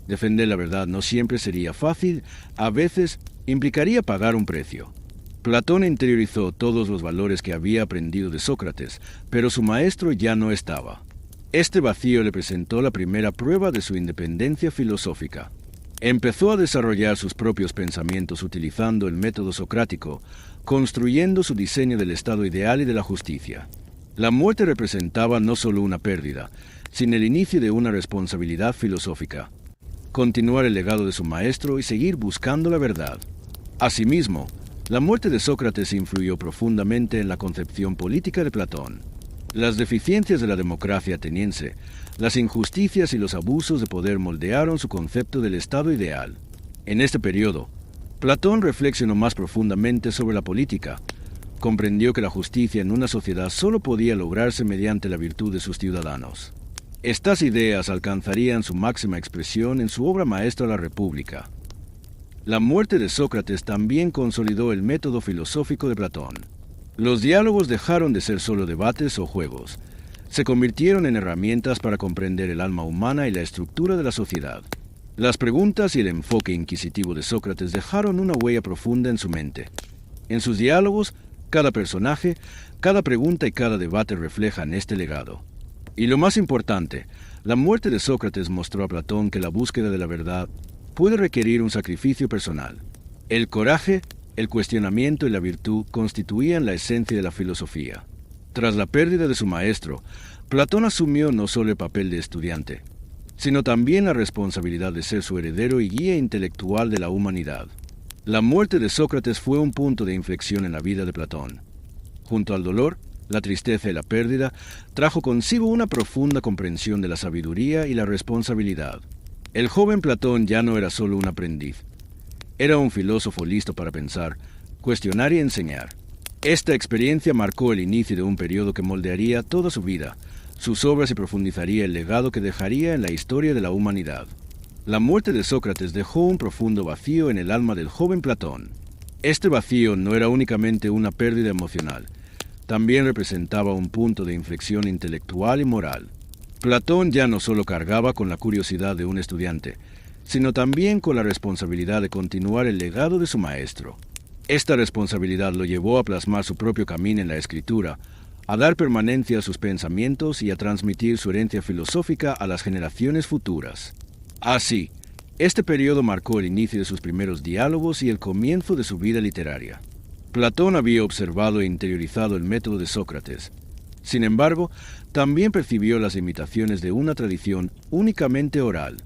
Defender la verdad no siempre sería fácil, a veces implicaría pagar un precio. Platón interiorizó todos los valores que había aprendido de Sócrates, pero su maestro ya no estaba. Este vacío le presentó la primera prueba de su independencia filosófica. Empezó a desarrollar sus propios pensamientos utilizando el método socrático, construyendo su diseño del estado ideal y de la justicia. La muerte representaba no solo una pérdida, sino el inicio de una responsabilidad filosófica. Continuar el legado de su maestro y seguir buscando la verdad. Asimismo, la muerte de Sócrates influyó profundamente en la concepción política de Platón. Las deficiencias de la democracia ateniense, las injusticias y los abusos de poder moldearon su concepto del estado ideal. En este periodo, Platón reflexionó más profundamente sobre la política. Comprendió que la justicia en una sociedad solo podía lograrse mediante la virtud de sus ciudadanos. Estas ideas alcanzarían su máxima expresión en su obra maestra La República. La muerte de Sócrates también consolidó el método filosófico de Platón. Los diálogos dejaron de ser solo debates o juegos. Se convirtieron en herramientas para comprender el alma humana y la estructura de la sociedad. Las preguntas y el enfoque inquisitivo de Sócrates dejaron una huella profunda en su mente. En sus diálogos, cada personaje, cada pregunta y cada debate reflejan este legado. Y lo más importante, la muerte de Sócrates mostró a Platón que la búsqueda de la verdad puede requerir un sacrificio personal. El coraje, el cuestionamiento y la virtud constituían la esencia de la filosofía. Tras la pérdida de su maestro, Platón asumió no solo el papel de estudiante, sino también la responsabilidad de ser su heredero y guía intelectual de la humanidad. La muerte de Sócrates fue un punto de inflexión en la vida de Platón. Junto al dolor, la tristeza y la pérdida, trajo consigo una profunda comprensión de la sabiduría y la responsabilidad. El joven Platón ya no era solo un aprendiz. Era un filósofo listo para pensar, cuestionar y enseñar. Esta experiencia marcó el inicio de un periodo que moldearía toda su vida, sus obras y profundizaría el legado que dejaría en la historia de la humanidad. La muerte de Sócrates dejó un profundo vacío en el alma del joven Platón. Este vacío no era únicamente una pérdida emocional, también representaba un punto de inflexión intelectual y moral. Platón ya no solo cargaba con la curiosidad de un estudiante, sino también con la responsabilidad de continuar el legado de su maestro. Esta responsabilidad lo llevó a plasmar su propio camino en la escritura, a dar permanencia a sus pensamientos y a transmitir su herencia filosófica a las generaciones futuras. Así, este periodo marcó el inicio de sus primeros diálogos y el comienzo de su vida literaria. Platón había observado e interiorizado el método de Sócrates. Sin embargo, también percibió las limitaciones de una tradición únicamente oral.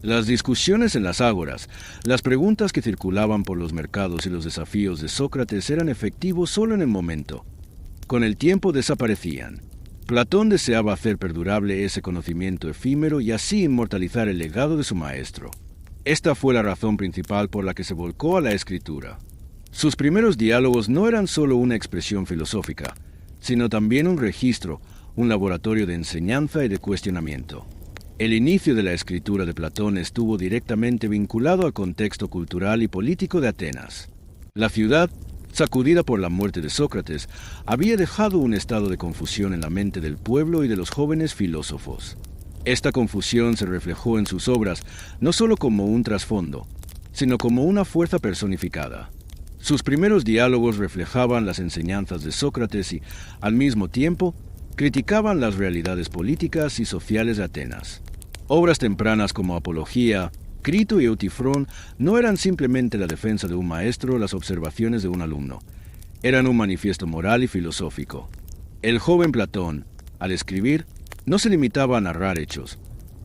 Las discusiones en las ágoras, las preguntas que circulaban por los mercados y los desafíos de Sócrates eran efectivos solo en el momento. Con el tiempo desaparecían. Platón deseaba hacer perdurable ese conocimiento efímero y así inmortalizar el legado de su maestro. Esta fue la razón principal por la que se volcó a la escritura. Sus primeros diálogos no eran solo una expresión filosófica, sino también un registro, un laboratorio de enseñanza y de cuestionamiento. El inicio de la escritura de Platón estuvo directamente vinculado al contexto cultural y político de Atenas. La ciudad, sacudida por la muerte de Sócrates, había dejado un estado de confusión en la mente del pueblo y de los jóvenes filósofos. Esta confusión se reflejó en sus obras no solo como un trasfondo, sino como una fuerza personificada. Sus primeros diálogos reflejaban las enseñanzas de Sócrates y, al mismo tiempo, criticaban las realidades políticas y sociales de Atenas. Obras tempranas como Apología, Crito y Eutifrón no eran simplemente la defensa de un maestro o las observaciones de un alumno. Eran un manifiesto moral y filosófico. El joven Platón, al escribir, no se limitaba a narrar hechos.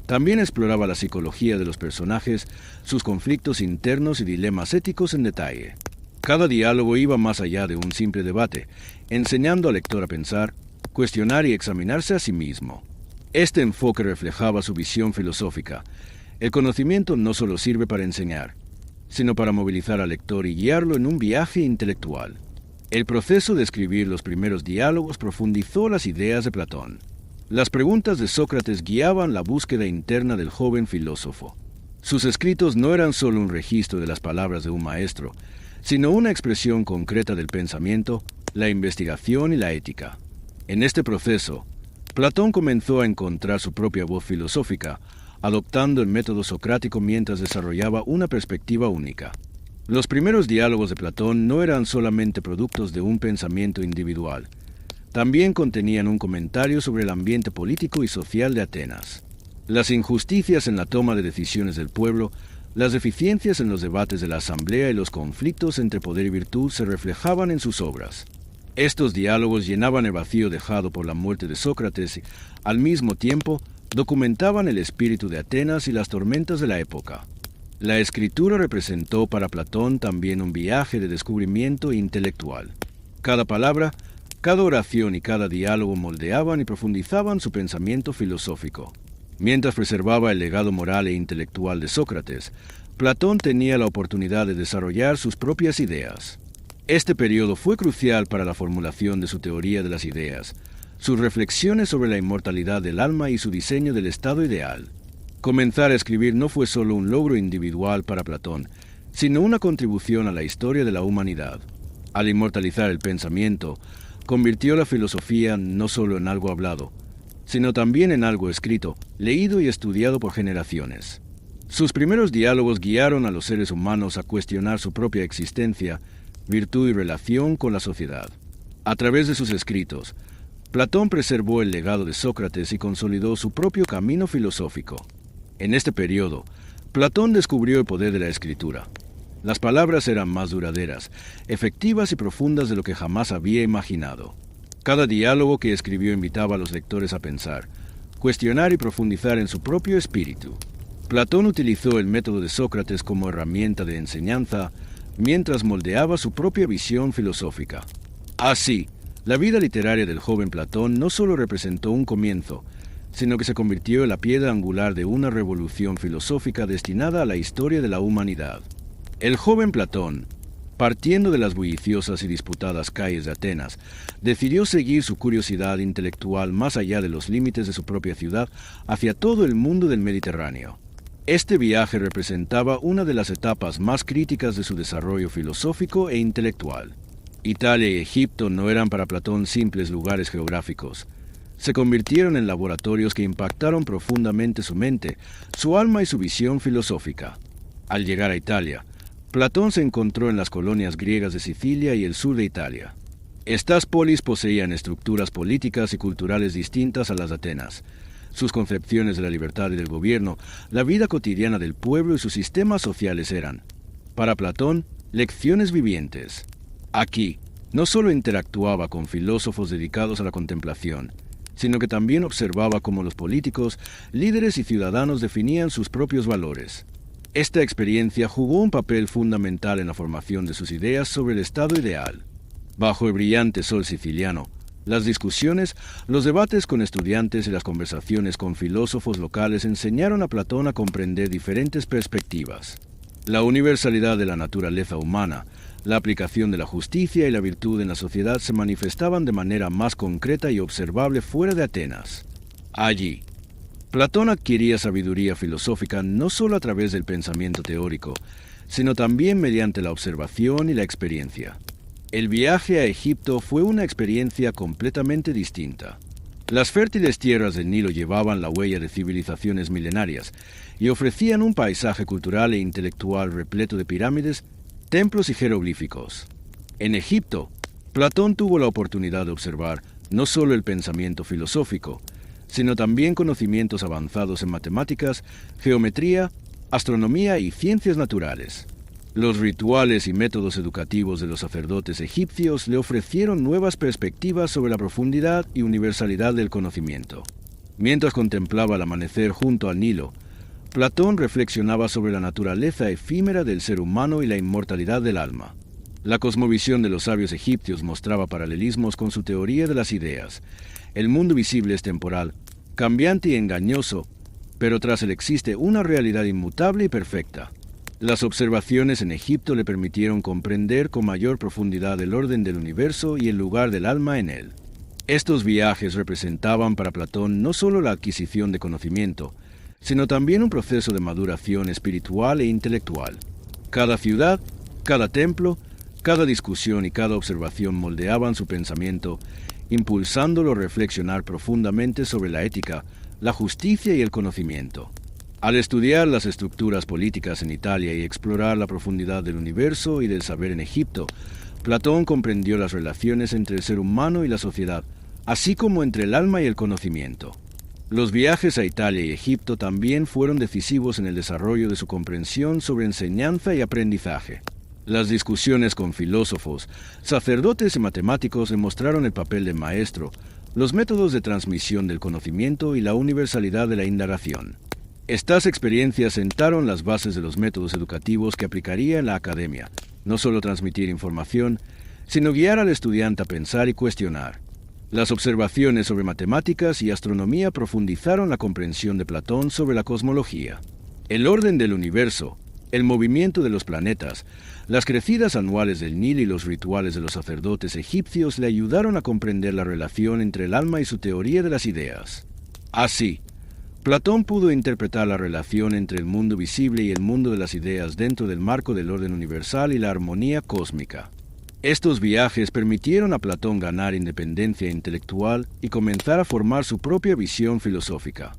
También exploraba la psicología de los personajes, sus conflictos internos y dilemas éticos en detalle. Cada diálogo iba más allá de un simple debate, enseñando al lector a pensar, cuestionar y examinarse a sí mismo. Este enfoque reflejaba su visión filosófica. El conocimiento no solo sirve para enseñar, sino para movilizar al lector y guiarlo en un viaje intelectual. El proceso de escribir los primeros diálogos profundizó las ideas de Platón. Las preguntas de Sócrates guiaban la búsqueda interna del joven filósofo. Sus escritos no eran solo un registro de las palabras de un maestro, sino una expresión concreta del pensamiento, la investigación y la ética. En este proceso, Platón comenzó a encontrar su propia voz filosófica, adoptando el método socrático mientras desarrollaba una perspectiva única. Los primeros diálogos de Platón no eran solamente productos de un pensamiento individual, también contenían un comentario sobre el ambiente político y social de Atenas. Las injusticias en la toma de decisiones del pueblo, las deficiencias en los debates de la asamblea y los conflictos entre poder y virtud se reflejaban en sus obras. Estos diálogos llenaban el vacío dejado por la muerte de Sócrates y, al mismo tiempo, documentaban el espíritu de Atenas y las tormentas de la época. La escritura representó para Platón también un viaje de descubrimiento intelectual. Cada palabra, cada oración y cada diálogo moldeaban y profundizaban su pensamiento filosófico. Mientras preservaba el legado moral e intelectual de Sócrates, Platón tenía la oportunidad de desarrollar sus propias ideas. Este periodo fue crucial para la formulación de su teoría de las ideas, sus reflexiones sobre la inmortalidad del alma y su diseño del estado ideal. Comenzar a escribir no fue solo un logro individual para Platón, sino una contribución a la historia de la humanidad. Al inmortalizar el pensamiento, convirtió la filosofía no solo en algo hablado, sino también en algo escrito, leído y estudiado por generaciones. Sus primeros diálogos guiaron a los seres humanos a cuestionar su propia existencia, virtud y relación con la sociedad. A través de sus escritos, Platón preservó el legado de Sócrates y consolidó su propio camino filosófico. En este periodo, Platón descubrió el poder de la escritura. Las palabras eran más duraderas, efectivas y profundas de lo que jamás había imaginado. Cada diálogo que escribió invitaba a los lectores a pensar, cuestionar y profundizar en su propio espíritu. Platón utilizó el método de Sócrates como herramienta de enseñanza, mientras moldeaba su propia visión filosófica. Así, la vida literaria del joven Platón no solo representó un comienzo, sino que se convirtió en la piedra angular de una revolución filosófica destinada a la historia de la humanidad. El joven Platón, partiendo de las bulliciosas y disputadas calles de Atenas, decidió seguir su curiosidad intelectual más allá de los límites de su propia ciudad hacia todo el mundo del Mediterráneo. Este viaje representaba una de las etapas más críticas de su desarrollo filosófico e intelectual. Italia y Egipto no eran para Platón simples lugares geográficos. Se convirtieron en laboratorios que impactaron profundamente su mente, su alma y su visión filosófica. Al llegar a Italia, Platón se encontró en las colonias griegas de Sicilia y el sur de Italia. Estas polis poseían estructuras políticas y culturales distintas a las de Atenas. Sus concepciones de la libertad y del gobierno, la vida cotidiana del pueblo y sus sistemas sociales eran, para Platón, lecciones vivientes. Aquí, no solo interactuaba con filósofos dedicados a la contemplación, sino que también observaba cómo los políticos, líderes y ciudadanos definían sus propios valores. Esta experiencia jugó un papel fundamental en la formación de sus ideas sobre el estado ideal. Bajo el brillante sol siciliano, las discusiones, los debates con estudiantes y las conversaciones con filósofos locales enseñaron a Platón a comprender diferentes perspectivas. La universalidad de la naturaleza humana, la aplicación de la justicia y la virtud en la sociedad se manifestaban de manera más concreta y observable fuera de Atenas. Allí, Platón adquiría sabiduría filosófica no solo a través del pensamiento teórico, sino también mediante la observación y la experiencia. El viaje a Egipto fue una experiencia completamente distinta. Las fértiles tierras del Nilo llevaban la huella de civilizaciones milenarias y ofrecían un paisaje cultural e intelectual repleto de pirámides, templos y jeroglíficos. En Egipto, Platón tuvo la oportunidad de observar no solo el pensamiento filosófico, sino también conocimientos avanzados en matemáticas, geometría, astronomía y ciencias naturales. Los rituales y métodos educativos de los sacerdotes egipcios le ofrecieron nuevas perspectivas sobre la profundidad y universalidad del conocimiento. Mientras contemplaba el amanecer junto al Nilo, Platón reflexionaba sobre la naturaleza efímera del ser humano y la inmortalidad del alma. La cosmovisión de los sabios egipcios mostraba paralelismos con su teoría de las ideas. El mundo visible es temporal, cambiante y engañoso, pero tras él existe una realidad inmutable y perfecta. Las observaciones en Egipto le permitieron comprender con mayor profundidad el orden del universo y el lugar del alma en él. Estos viajes representaban para Platón no solo la adquisición de conocimiento, sino también un proceso de maduración espiritual e intelectual. Cada ciudad, cada templo, cada discusión y cada observación moldeaban su pensamiento, impulsándolo a reflexionar profundamente sobre la ética, la justicia y el conocimiento. Al estudiar las estructuras políticas en Italia y explorar la profundidad del universo y del saber en Egipto, Platón comprendió las relaciones entre el ser humano y la sociedad, así como entre el alma y el conocimiento. Los viajes a Italia y Egipto también fueron decisivos en el desarrollo de su comprensión sobre enseñanza y aprendizaje. Las discusiones con filósofos, sacerdotes y matemáticos demostraron el papel del maestro, los métodos de transmisión del conocimiento y la universalidad de la indagación. Estas experiencias sentaron las bases de los métodos educativos que aplicaría en la academia, no solo transmitir información, sino guiar al estudiante a pensar y cuestionar. Las observaciones sobre matemáticas y astronomía profundizaron la comprensión de Platón sobre la cosmología. El orden del universo, el movimiento de los planetas, las crecidas anuales del Nilo y los rituales de los sacerdotes egipcios le ayudaron a comprender la relación entre el alma y su teoría de las ideas. Así, Platón pudo interpretar la relación entre el mundo visible y el mundo de las ideas dentro del marco del orden universal y la armonía cósmica. Estos viajes permitieron a Platón ganar independencia intelectual y comenzar a formar su propia visión filosófica.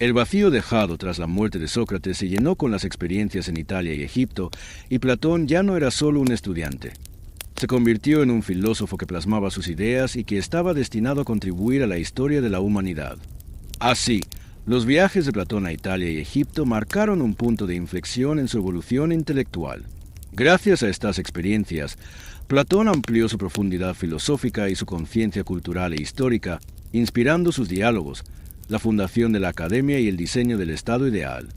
El vacío dejado tras la muerte de Sócrates se llenó con las experiencias en Italia y Egipto, y Platón ya no era solo un estudiante. Se convirtió en un filósofo que plasmaba sus ideas y que estaba destinado a contribuir a la historia de la humanidad. Así, los viajes de Platón a Italia y Egipto marcaron un punto de inflexión en su evolución intelectual. Gracias a estas experiencias, Platón amplió su profundidad filosófica y su conciencia cultural e histórica, inspirando sus diálogos, la fundación de la academia y el diseño del Estado ideal.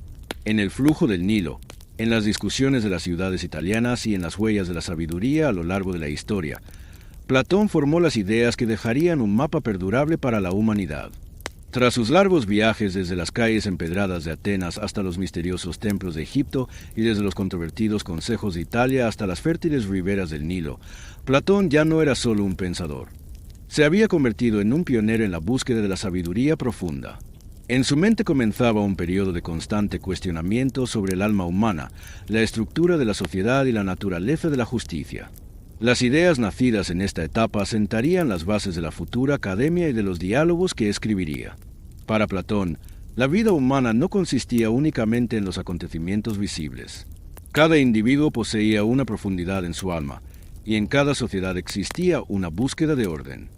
En el flujo del Nilo, en las discusiones de las ciudades italianas y en las huellas de la sabiduría a lo largo de la historia, Platón formó las ideas que dejarían un mapa perdurable para la humanidad. Tras sus largos viajes desde las calles empedradas de Atenas hasta los misteriosos templos de Egipto y desde los controvertidos consejos de Italia hasta las fértiles riberas del Nilo, Platón ya no era solo un pensador. Se había convertido en un pionero en la búsqueda de la sabiduría profunda. En su mente comenzaba un periodo de constante cuestionamiento sobre el alma humana, la estructura de la sociedad y la naturaleza de la justicia. Las ideas nacidas en esta etapa sentarían las bases de la futura academia y de los diálogos que escribiría. Para Platón, la vida humana no consistía únicamente en los acontecimientos visibles. Cada individuo poseía una profundidad en su alma, y en cada sociedad existía una búsqueda de orden.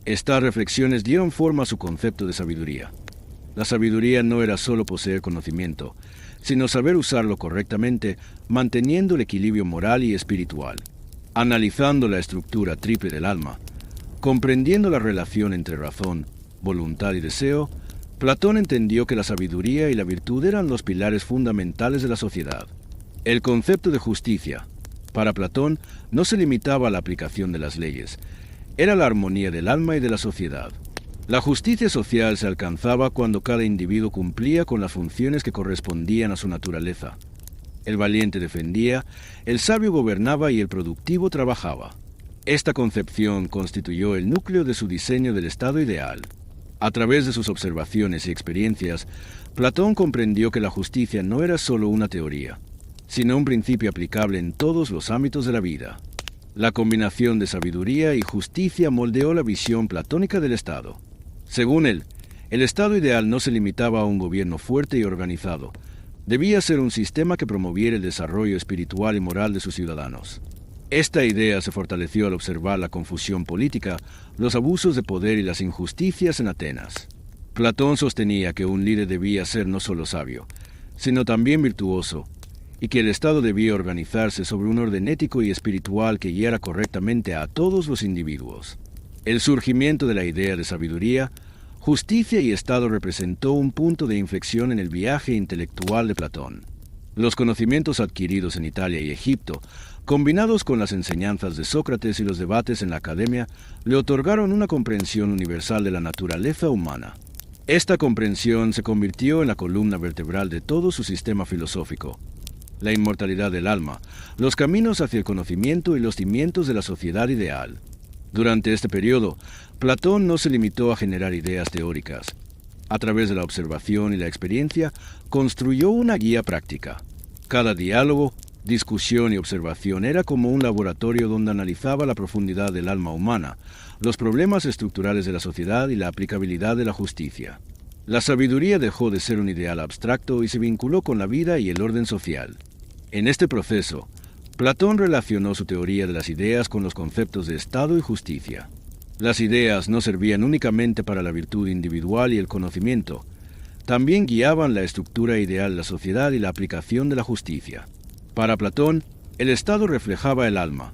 Estas reflexiones dieron forma a su concepto de sabiduría. La sabiduría no era solo poseer conocimiento, sino saber usarlo correctamente, manteniendo el equilibrio moral y espiritual. Analizando la estructura triple del alma, comprendiendo la relación entre razón, voluntad y deseo, Platón entendió que la sabiduría y la virtud eran los pilares fundamentales de la sociedad. El concepto de justicia, para Platón, no se limitaba a la aplicación de las leyes, era la armonía del alma y de la sociedad. La justicia social se alcanzaba cuando cada individuo cumplía con las funciones que correspondían a su naturaleza. El valiente defendía, el sabio gobernaba y el productivo trabajaba. Esta concepción constituyó el núcleo de su diseño del estado ideal. A través de sus observaciones y experiencias, Platón comprendió que la justicia no era solo una teoría, sino un principio aplicable en todos los ámbitos de la vida. La combinación de sabiduría y justicia moldeó la visión platónica del Estado. Según él, el Estado ideal no se limitaba a un gobierno fuerte y organizado. Debía ser un sistema que promoviera el desarrollo espiritual y moral de sus ciudadanos. Esta idea se fortaleció al observar la confusión política, los abusos de poder y las injusticias en Atenas. Platón sostenía que un líder debía ser no solo sabio, sino también virtuoso, y que el Estado debía organizarse sobre un orden ético y espiritual que guiara correctamente a todos los individuos. El surgimiento de la idea de sabiduría Justicia y Estado representó un punto de inflexión en el viaje intelectual de Platón. Los conocimientos adquiridos en Italia y Egipto, combinados con las enseñanzas de Sócrates y los debates en la academia, le otorgaron una comprensión universal de la naturaleza humana. Esta comprensión se convirtió en la columna vertebral de todo su sistema filosófico. La inmortalidad del alma, los caminos hacia el conocimiento y los cimientos de la sociedad ideal. Durante este periodo, Platón no se limitó a generar ideas teóricas. A través de la observación y la experiencia, construyó una guía práctica. Cada diálogo, discusión y observación era como un laboratorio donde analizaba la profundidad del alma humana, los problemas estructurales de la sociedad y la aplicabilidad de la justicia. La sabiduría dejó de ser un ideal abstracto y se vinculó con la vida y el orden social. En este proceso, Platón relacionó su teoría de las ideas con los conceptos de Estado y justicia. Las ideas no servían únicamente para la virtud individual y el conocimiento, también guiaban la estructura ideal de la sociedad y la aplicación de la justicia. Para Platón, el Estado reflejaba el alma.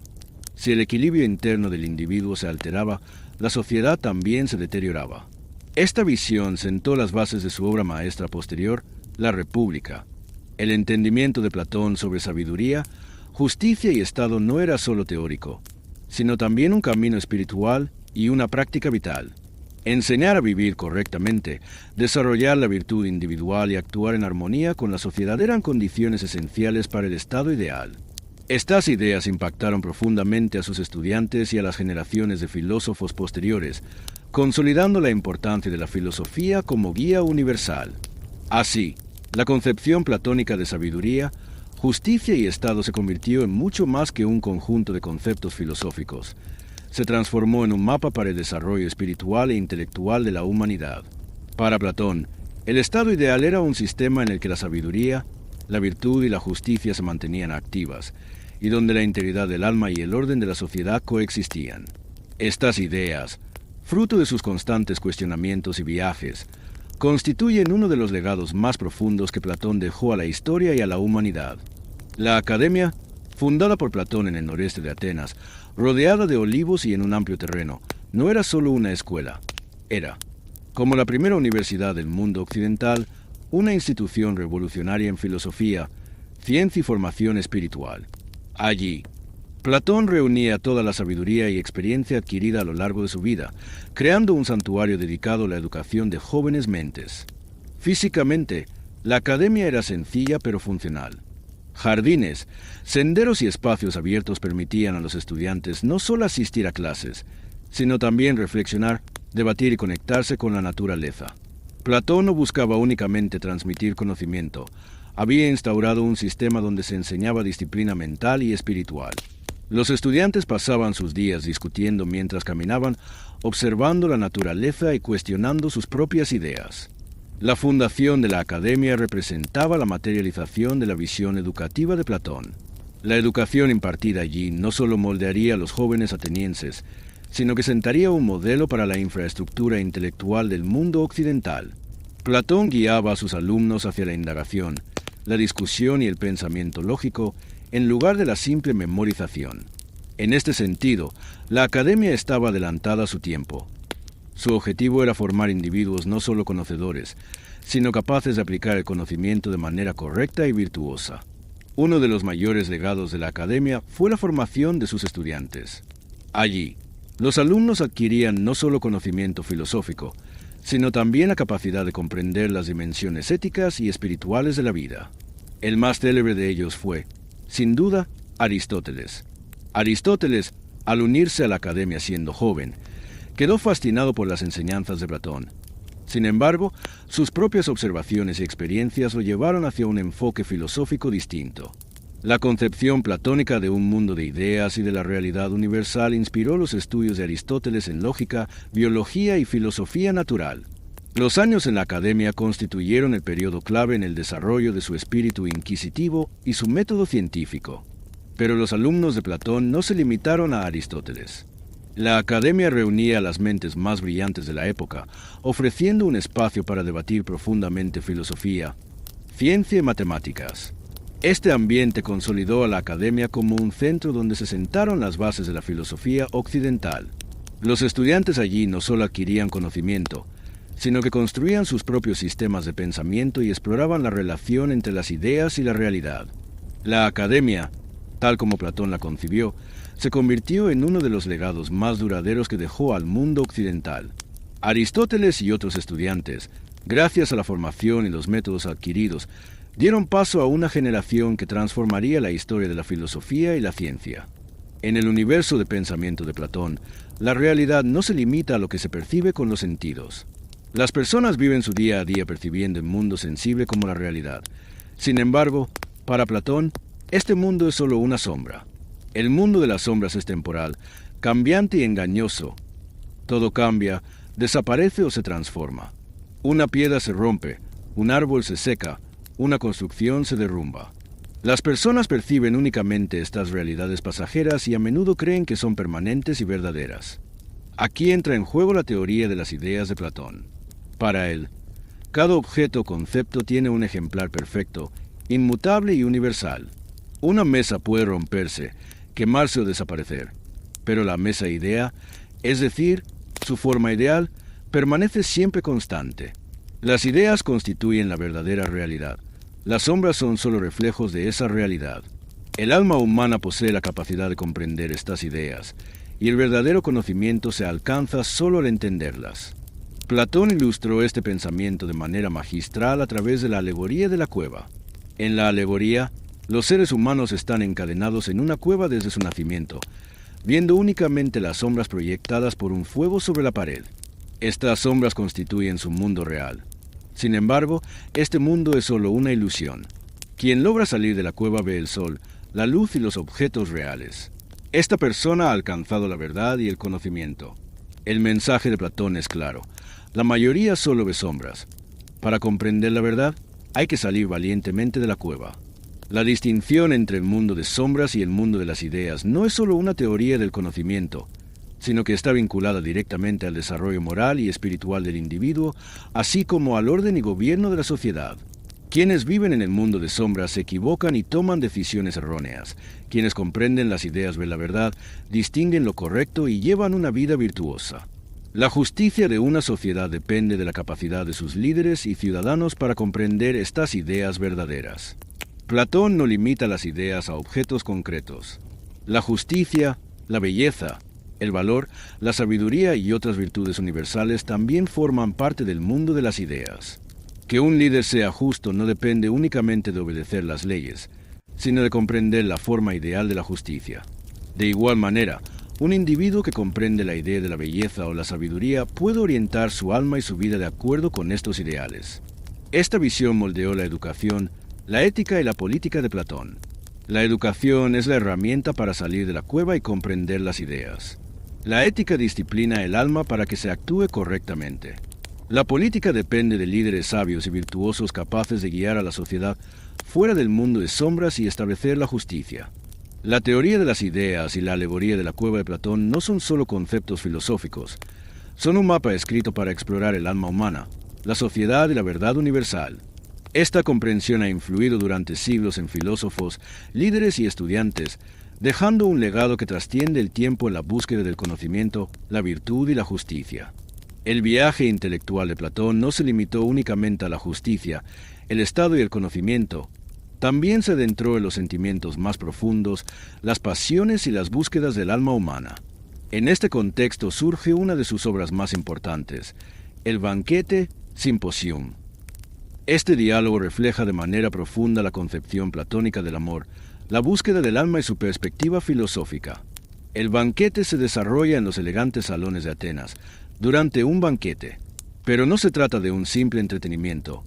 Si el equilibrio interno del individuo se alteraba, la sociedad también se deterioraba. Esta visión sentó las bases de su obra maestra posterior, La República. El entendimiento de Platón sobre sabiduría, justicia y Estado no era solo teórico, sino también un camino espiritual y una práctica vital. Enseñar a vivir correctamente, desarrollar la virtud individual y actuar en armonía con la sociedad eran condiciones esenciales para el estado ideal. Estas ideas impactaron profundamente a sus estudiantes y a las generaciones de filósofos posteriores, consolidando la importancia de la filosofía como guía universal. Así, la concepción platónica de sabiduría, justicia y Estado se convirtió en mucho más que un conjunto de conceptos filosóficos. Se transformó en un mapa para el desarrollo espiritual e intelectual de la humanidad. Para Platón, el estado ideal era un sistema en el que la sabiduría, la virtud y la justicia se mantenían activas, y donde la integridad del alma y el orden de la sociedad coexistían. Estas ideas, fruto de sus constantes cuestionamientos y viajes, constituyen uno de los legados más profundos que Platón dejó a la historia y a la humanidad. La academia, fundada por Platón en el noreste de Atenas, rodeada de olivos y en un amplio terreno, no era solo una escuela. Era, como la primera universidad del mundo occidental, una institución revolucionaria en filosofía, ciencia y formación espiritual. Allí, Platón reunía toda la sabiduría y experiencia adquirida a lo largo de su vida, creando un santuario dedicado a la educación de jóvenes mentes. Físicamente, la academia era sencilla pero funcional. Jardines, senderos y espacios abiertos permitían a los estudiantes no solo asistir a clases, sino también reflexionar, debatir y conectarse con la naturaleza. Platón no buscaba únicamente transmitir conocimiento, había instaurado un sistema donde se enseñaba disciplina mental y espiritual. Los estudiantes pasaban sus días discutiendo mientras caminaban, observando la naturaleza y cuestionando sus propias ideas. La fundación de la academia representaba la materialización de la visión educativa de Platón. La educación impartida allí no solo moldearía a los jóvenes atenienses, sino que sentaría un modelo para la infraestructura intelectual del mundo occidental. Platón guiaba a sus alumnos hacia la indagación, la discusión y el pensamiento lógico, en lugar de la simple memorización. En este sentido, la academia estaba adelantada a su tiempo. Su objetivo era formar individuos no solo conocedores, sino capaces de aplicar el conocimiento de manera correcta y virtuosa. Uno de los mayores legados de la academia fue la formación de sus estudiantes. Allí, los alumnos adquirían no solo conocimiento filosófico, sino también la capacidad de comprender las dimensiones éticas y espirituales de la vida. El más célebre de ellos fue, sin duda, Aristóteles. Aristóteles, al unirse a la academia siendo joven, quedó fascinado por las enseñanzas de Platón. Sin embargo, sus propias observaciones y experiencias lo llevaron hacia un enfoque filosófico distinto. La concepción platónica de un mundo de ideas y de la realidad universal inspiró los estudios de Aristóteles en lógica, biología y filosofía natural. Los años en la academia constituyeron el periodo clave en el desarrollo de su espíritu inquisitivo y su método científico. Pero los alumnos de Platón no se limitaron a Aristóteles. La academia reunía a las mentes más brillantes de la época, ofreciendo un espacio para debatir profundamente filosofía, ciencia y matemáticas. Este ambiente consolidó a la academia como un centro donde se sentaron las bases de la filosofía occidental. Los estudiantes allí no solo adquirían conocimiento, sino que construían sus propios sistemas de pensamiento y exploraban la relación entre las ideas y la realidad. La academia, tal como Platón la concibió, se convirtió en uno de los legados más duraderos que dejó al mundo occidental. Aristóteles y otros estudiantes, gracias a la formación y los métodos adquiridos, dieron paso a una generación que transformaría la historia de la filosofía y la ciencia. En el universo de pensamiento de Platón, la realidad no se limita a lo que se percibe con los sentidos. Las personas viven su día a día percibiendo el mundo sensible como la realidad. Sin embargo, para Platón, este mundo es solo una sombra. El mundo de las sombras es temporal, cambiante y engañoso. Todo cambia, desaparece o se transforma. Una piedra se rompe, un árbol se seca, una construcción se derrumba. Las personas perciben únicamente estas realidades pasajeras y a menudo creen que son permanentes y verdaderas. Aquí entra en juego la teoría de las ideas de Platón. Para él, cada objeto o concepto tiene un ejemplar perfecto, inmutable y universal. Una mesa puede romperse, quemarse o desaparecer, pero la mesa idea, es decir, su forma ideal, permanece siempre constante. Las ideas constituyen la verdadera realidad. Las sombras son solo reflejos de esa realidad. El alma humana posee la capacidad de comprender estas ideas, y el verdadero conocimiento se alcanza solo al entenderlas. Platón ilustró este pensamiento de manera magistral a través de la alegoría de la cueva. En la alegoría, los seres humanos están encadenados en una cueva desde su nacimiento, viendo únicamente las sombras proyectadas por un fuego sobre la pared. Estas sombras constituyen su mundo real. Sin embargo, este mundo es solo una ilusión. Quien logra salir de la cueva ve el sol, la luz y los objetos reales. Esta persona ha alcanzado la verdad y el conocimiento. El mensaje de Platón es claro. La mayoría solo ve sombras. Para comprender la verdad, hay que salir valientemente de la cueva. La distinción entre el mundo de sombras y el mundo de las ideas no es solo una teoría del conocimiento, sino que está vinculada directamente al desarrollo moral y espiritual del individuo, así como al orden y gobierno de la sociedad. Quienes viven en el mundo de sombras se equivocan y toman decisiones erróneas. Quienes comprenden las ideas de la verdad, distinguen lo correcto y llevan una vida virtuosa. La justicia de una sociedad depende de la capacidad de sus líderes y ciudadanos para comprender estas ideas verdaderas. Platón no limita las ideas a objetos concretos. La justicia, la belleza, el valor, la sabiduría y otras virtudes universales también forman parte del mundo de las ideas. Que un líder sea justo no depende únicamente de obedecer las leyes, sino de comprender la forma ideal de la justicia. De igual manera, un individuo que comprende la idea de la belleza o la sabiduría puede orientar su alma y su vida de acuerdo con estos ideales. Esta visión moldeó la educación, la ética y la política de Platón. La educación es la herramienta para salir de la cueva y comprender las ideas. La ética disciplina el alma para que se actúe correctamente. La política depende de líderes sabios y virtuosos capaces de guiar a la sociedad fuera del mundo de sombras y establecer la justicia. La teoría de las ideas y la alegoría de la cueva de Platón no son solo conceptos filosóficos, son un mapa escrito para explorar el alma humana, la sociedad y la verdad universal. Esta comprensión ha influido durante siglos en filósofos, líderes y estudiantes, dejando un legado que trasciende el tiempo en la búsqueda del conocimiento, la virtud y la justicia. El viaje intelectual de Platón no se limitó únicamente a la justicia, el estado y el conocimiento. También se adentró en los sentimientos más profundos, las pasiones y las búsquedas del alma humana. En este contexto surge una de sus obras más importantes, el Banquete Symposium. Este diálogo refleja de manera profunda la concepción platónica del amor, la búsqueda del alma y su perspectiva filosófica. El banquete se desarrolla en los elegantes salones de Atenas, durante un banquete, pero no se trata de un simple entretenimiento.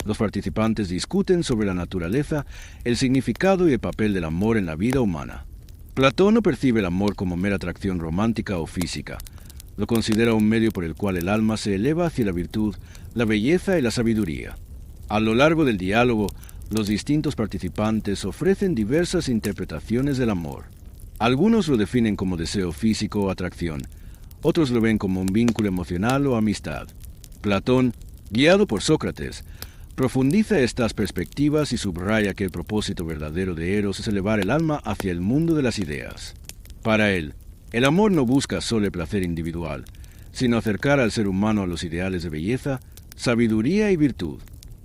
Los participantes discuten sobre la naturaleza, el significado y el papel del amor en la vida humana. Platón no percibe el amor como mera atracción romántica o física. Lo considera un medio por el cual el alma se eleva hacia la virtud, la belleza y la sabiduría. A lo largo del diálogo, los distintos participantes ofrecen diversas interpretaciones del amor. Algunos lo definen como deseo físico o atracción, otros lo ven como un vínculo emocional o amistad. Platón, guiado por Sócrates, profundiza estas perspectivas y subraya que el propósito verdadero de Eros es elevar el alma hacia el mundo de las ideas. Para él, el amor no busca solo el placer individual, sino acercar al ser humano a los ideales de belleza, sabiduría y virtud.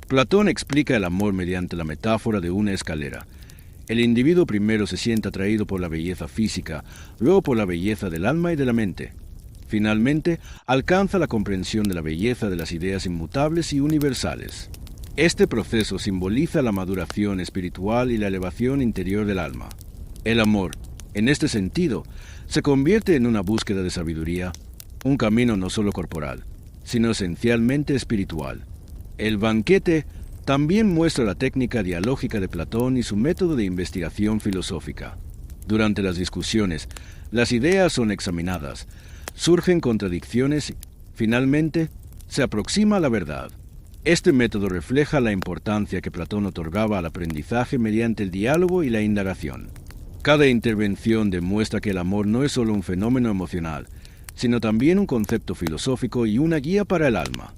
Platón explica el amor mediante la metáfora de una escalera. El individuo primero se siente atraído por la belleza física, luego por la belleza del alma y de la mente. Finalmente, alcanza la comprensión de la belleza de las ideas inmutables y universales. Este proceso simboliza la maduración espiritual y la elevación interior del alma. El amor, en este sentido, se convierte en una búsqueda de sabiduría, un camino no solo corporal, sino esencialmente espiritual. El banquete también muestra la técnica dialógica de Platón y su método de investigación filosófica. Durante las discusiones, las ideas son examinadas, surgen contradicciones y, finalmente, se aproxima a la verdad. Este método refleja la importancia que Platón otorgaba al aprendizaje mediante el diálogo y la indagación. Cada intervención demuestra que el amor no es solo un fenómeno emocional, sino también un concepto filosófico y una guía para el alma.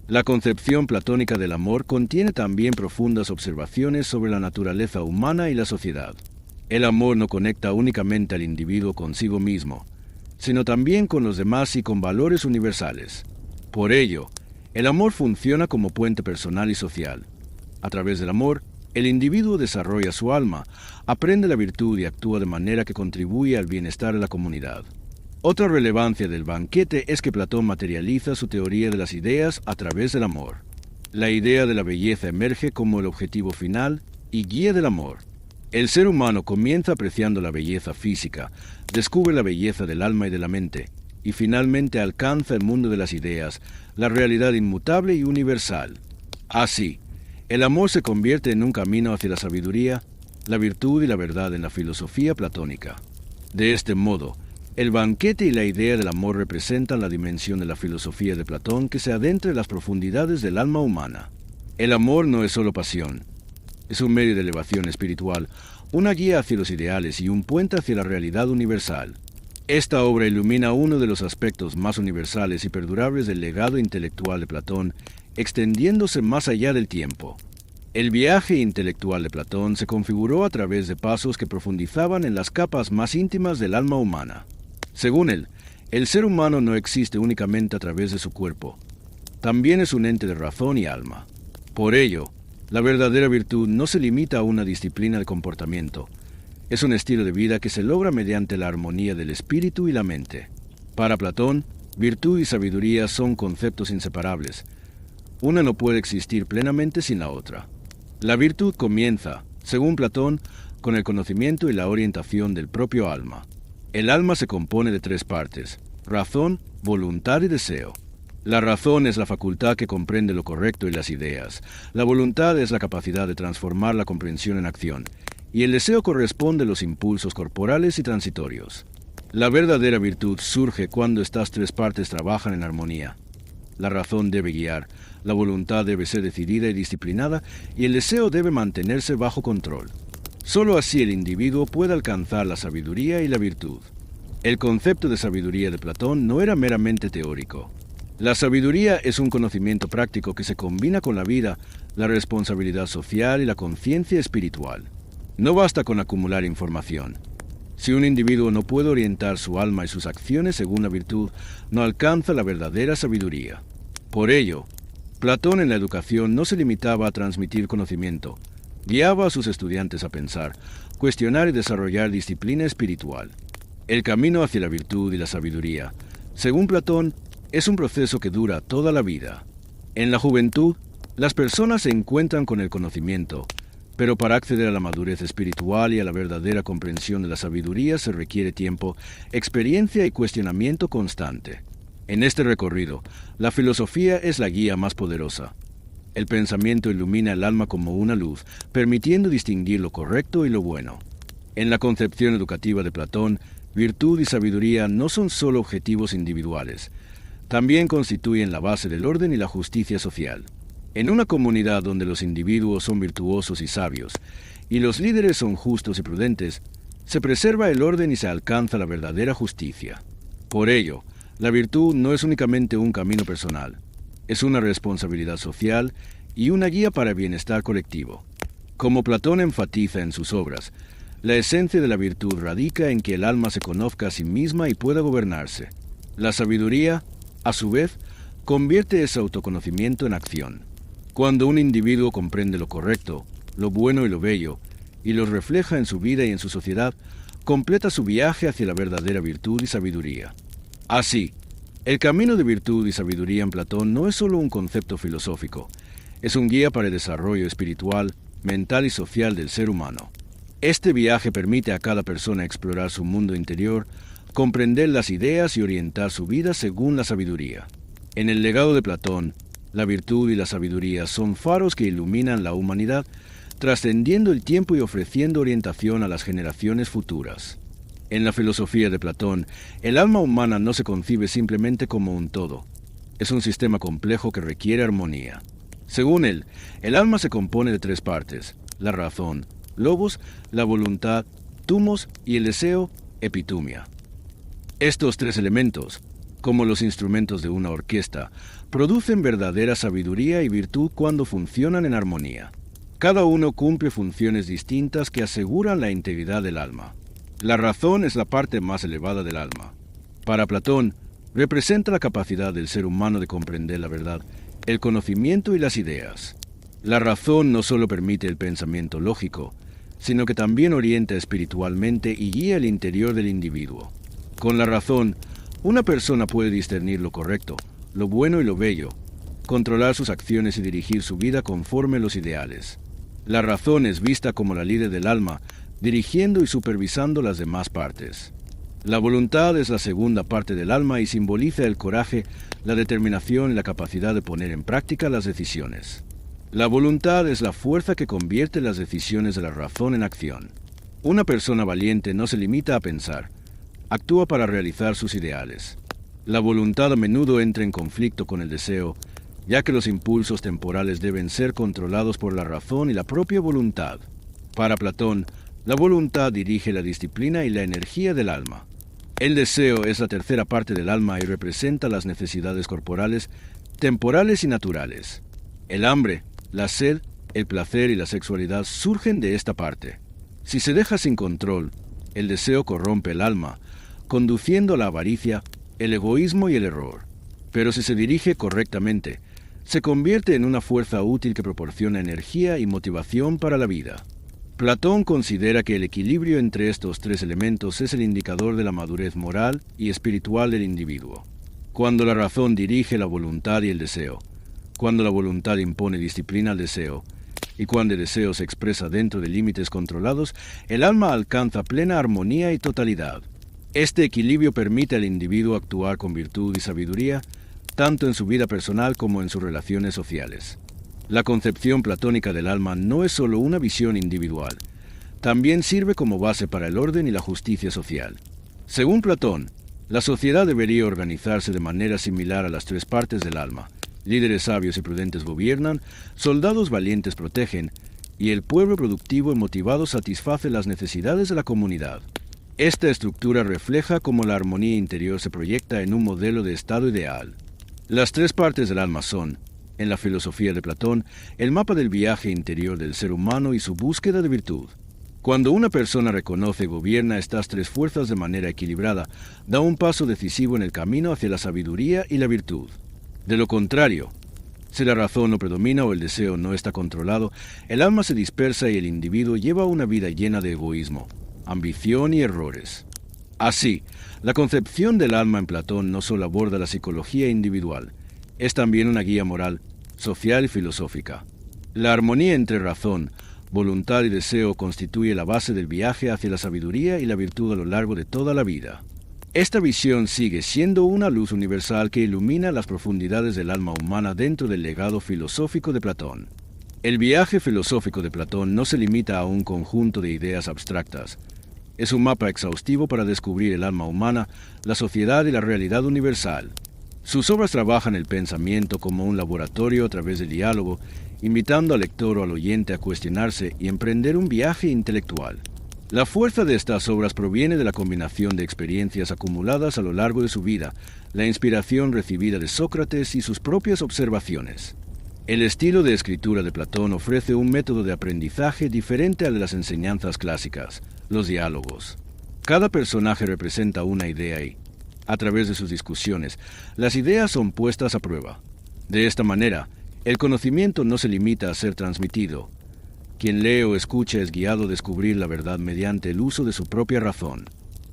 La concepción platónica del amor contiene también profundas observaciones sobre la naturaleza humana y la sociedad. El amor no conecta únicamente al individuo consigo mismo, sino también con los demás y con valores universales. Por ello, el amor funciona como puente personal y social. A través del amor, el individuo desarrolla su alma, aprende la virtud y actúa de manera que contribuye al bienestar de la comunidad. Otra relevancia del banquete es que Platón materializa su teoría de las ideas a través del amor. La idea de la belleza emerge como el objetivo final y guía del amor. El ser humano comienza apreciando la belleza física, descubre la belleza del alma y de la mente, y finalmente alcanza el mundo de las ideas, la realidad inmutable y universal. Así, el amor se convierte en un camino hacia la sabiduría, la virtud y la verdad en la filosofía platónica. De este modo, el banquete y la idea del amor representan la dimensión de la filosofía de Platón que se adentra en las profundidades del alma humana. El amor no es solo pasión, es un medio de elevación espiritual, una guía hacia los ideales y un puente hacia la realidad universal. Esta obra ilumina uno de los aspectos más universales y perdurables del legado intelectual de Platón, extendiéndose más allá del tiempo. El viaje intelectual de Platón se configuró a través de pasos que profundizaban en las capas más íntimas del alma humana. Según él, el ser humano no existe únicamente a través de su cuerpo. También es un ente de razón y alma. Por ello, la verdadera virtud no se limita a una disciplina de comportamiento. Es un estilo de vida que se logra mediante la armonía del espíritu y la mente. Para Platón, virtud y sabiduría son conceptos inseparables. Una no puede existir plenamente sin la otra. La virtud comienza, según Platón, con el conocimiento y la orientación del propio alma. El alma se compone de tres partes: razón, voluntad y deseo. La razón es la facultad que comprende lo correcto y las ideas. La voluntad es la capacidad de transformar la comprensión en acción. Y el deseo corresponde a los impulsos corporales y transitorios. La verdadera virtud surge cuando estas tres partes trabajan en armonía. La razón debe guiar, la voluntad debe ser decidida y disciplinada, y el deseo debe mantenerse bajo control. Solo así el individuo puede alcanzar la sabiduría y la virtud. El concepto de sabiduría de Platón no era meramente teórico. La sabiduría es un conocimiento práctico que se combina con la vida, la responsabilidad social y la conciencia espiritual. No basta con acumular información. Si un individuo no puede orientar su alma y sus acciones según la virtud, no alcanza la verdadera sabiduría. Por ello, Platón en la educación no se limitaba a transmitir conocimiento, guiaba a sus estudiantes a pensar, cuestionar y desarrollar disciplina espiritual. El camino hacia la virtud y la sabiduría, según Platón, es un proceso que dura toda la vida. En la juventud, las personas se encuentran con el conocimiento, pero para acceder a la madurez espiritual y a la verdadera comprensión de la sabiduría se requiere tiempo, experiencia y cuestionamiento constante. En este recorrido, la filosofía es la guía más poderosa. El pensamiento ilumina el alma como una luz, permitiendo distinguir lo correcto y lo bueno. En la concepción educativa de Platón, virtud y sabiduría no son solo objetivos individuales, también constituyen la base del orden y la justicia social. En una comunidad donde los individuos son virtuosos y sabios, y los líderes son justos y prudentes, se preserva el orden y se alcanza la verdadera justicia. Por ello, la virtud no es únicamente un camino personal, es una responsabilidad social y una guía para el bienestar colectivo. Como Platón enfatiza en sus obras, la esencia de la virtud radica en que el alma se conozca a sí misma y pueda gobernarse. La sabiduría A su vez, convierte ese autoconocimiento en acción. Cuando un individuo comprende lo correcto, lo bueno y lo bello, y los refleja en su vida y en su sociedad, completa su viaje hacia la verdadera virtud y sabiduría. Así, el camino de virtud y sabiduría en Platón no es solo un concepto filosófico, es un guía para el desarrollo espiritual, mental y social del ser humano. Este viaje permite a cada persona explorar su mundo interior, comprender las ideas y orientar su vida según la sabiduría. En el legado de Platón, la virtud y la sabiduría son faros que iluminan la humanidad, trascendiendo el tiempo y ofreciendo orientación a las generaciones futuras. En la filosofía de Platón, el alma humana no se concibe simplemente como un todo. Es un sistema complejo que requiere armonía. Según él, el alma se compone de tres partes: la razón, logos, la voluntad, thumos, y el deseo, epitumia. Estos tres elementos, como los instrumentos de una orquesta, producen verdadera sabiduría y virtud cuando funcionan en armonía. Cada uno cumple funciones distintas que aseguran la integridad del alma. La razón es la parte más elevada del alma. Para Platón, representa la capacidad del ser humano de comprender la verdad, el conocimiento y las ideas. La razón no solo permite el pensamiento lógico, sino que también orienta espiritualmente y guía el interior del individuo. Con la razón, una persona puede discernir lo correcto, lo bueno y lo bello, controlar sus acciones y dirigir su vida conforme a los ideales. La razón es vista como la líder del alma, dirigiendo y supervisando las demás partes. La voluntad es la segunda parte del alma y simboliza el coraje, la determinación y la capacidad de poner en práctica las decisiones. La voluntad es la fuerza que convierte las decisiones de la razón en acción. Una persona valiente no se limita a pensar, actúa para realizar sus ideales. La voluntad a menudo entra en conflicto con el deseo, ya que los impulsos temporales deben ser controlados por la razón y la propia voluntad. Para Platón, la voluntad dirige la disciplina y la energía del alma. El deseo es la tercera parte del alma y representa las necesidades corporales, temporales y naturales. El hambre, la sed, el placer y la sexualidad surgen de esta parte. Si se deja sin control, el deseo corrompe el alma, conduciendo a la avaricia, el egoísmo y el error. Pero si se dirige correctamente, se convierte en una fuerza útil que proporciona energía y motivación para la vida. Platón considera que el equilibrio entre estos tres elementos es el indicador de la madurez moral y espiritual del individuo. Cuando la razón dirige la voluntad y el deseo, cuando la voluntad impone disciplina al deseo, y cuando el deseo se expresa dentro de límites controlados, el alma alcanza plena armonía y totalidad. Este equilibrio permite al individuo actuar con virtud y sabiduría, tanto en su vida personal como en sus relaciones sociales. La concepción platónica del alma no es solo una visión individual, también sirve como base para el orden y la justicia social. Según Platón, la sociedad debería organizarse de manera similar a las tres partes del alma. Líderes sabios y prudentes gobiernan, soldados valientes protegen, y el pueblo productivo y motivado satisface las necesidades de la comunidad. Esta estructura refleja cómo la armonía interior se proyecta en un modelo de estado ideal. Las tres partes del alma son, en la filosofía de Platón, el mapa del viaje interior del ser humano y su búsqueda de virtud. Cuando una persona reconoce y gobierna estas tres fuerzas de manera equilibrada, da un paso decisivo en el camino hacia la sabiduría y la virtud. De lo contrario, si la razón no predomina o el deseo no está controlado, el alma se dispersa y el individuo lleva una vida llena de egoísmo, ambición y errores. Así, la concepción del alma en Platón no solo aborda la psicología individual, es también una guía moral, social y filosófica. La armonía entre razón, voluntad y deseo constituye la base del viaje hacia la sabiduría y la virtud a lo largo de toda la vida. Esta visión sigue siendo una luz universal que ilumina las profundidades del alma humana dentro del legado filosófico de Platón. El viaje filosófico de Platón no se limita a un conjunto de ideas abstractas. Es un mapa exhaustivo para descubrir el alma humana, la sociedad y la realidad universal. Sus obras trabajan el pensamiento como un laboratorio a través del diálogo, invitando al lector o al oyente a cuestionarse y emprender un viaje intelectual. La fuerza de estas obras proviene de la combinación de experiencias acumuladas a lo largo de su vida, la inspiración recibida de Sócrates y sus propias observaciones. El estilo de escritura de Platón ofrece un método de aprendizaje diferente al de las enseñanzas clásicas, los diálogos. Cada personaje representa una idea y, A través de sus discusiones, las ideas son puestas a prueba. De esta manera, el conocimiento no se limita a ser transmitido. Quien lee o escucha es guiado a descubrir la verdad mediante el uso de su propia razón.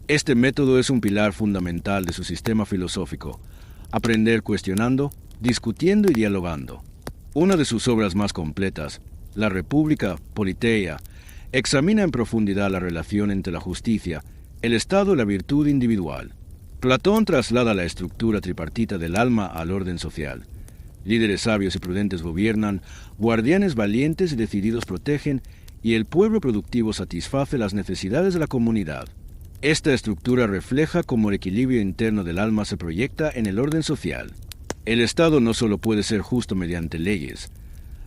Este método es un pilar fundamental de su sistema filosófico: aprender cuestionando, discutiendo y dialogando. Una de sus obras más completas, La República Politeia, examina en profundidad la relación entre la justicia, el Estado y la virtud individual. Platón traslada la estructura tripartita del alma al orden social. Líderes sabios y prudentes gobiernan, guardianes valientes y decididos protegen, y el pueblo productivo satisface las necesidades de la comunidad. Esta estructura refleja cómo el equilibrio interno del alma se proyecta en el orden social. El Estado no solo puede ser justo mediante leyes.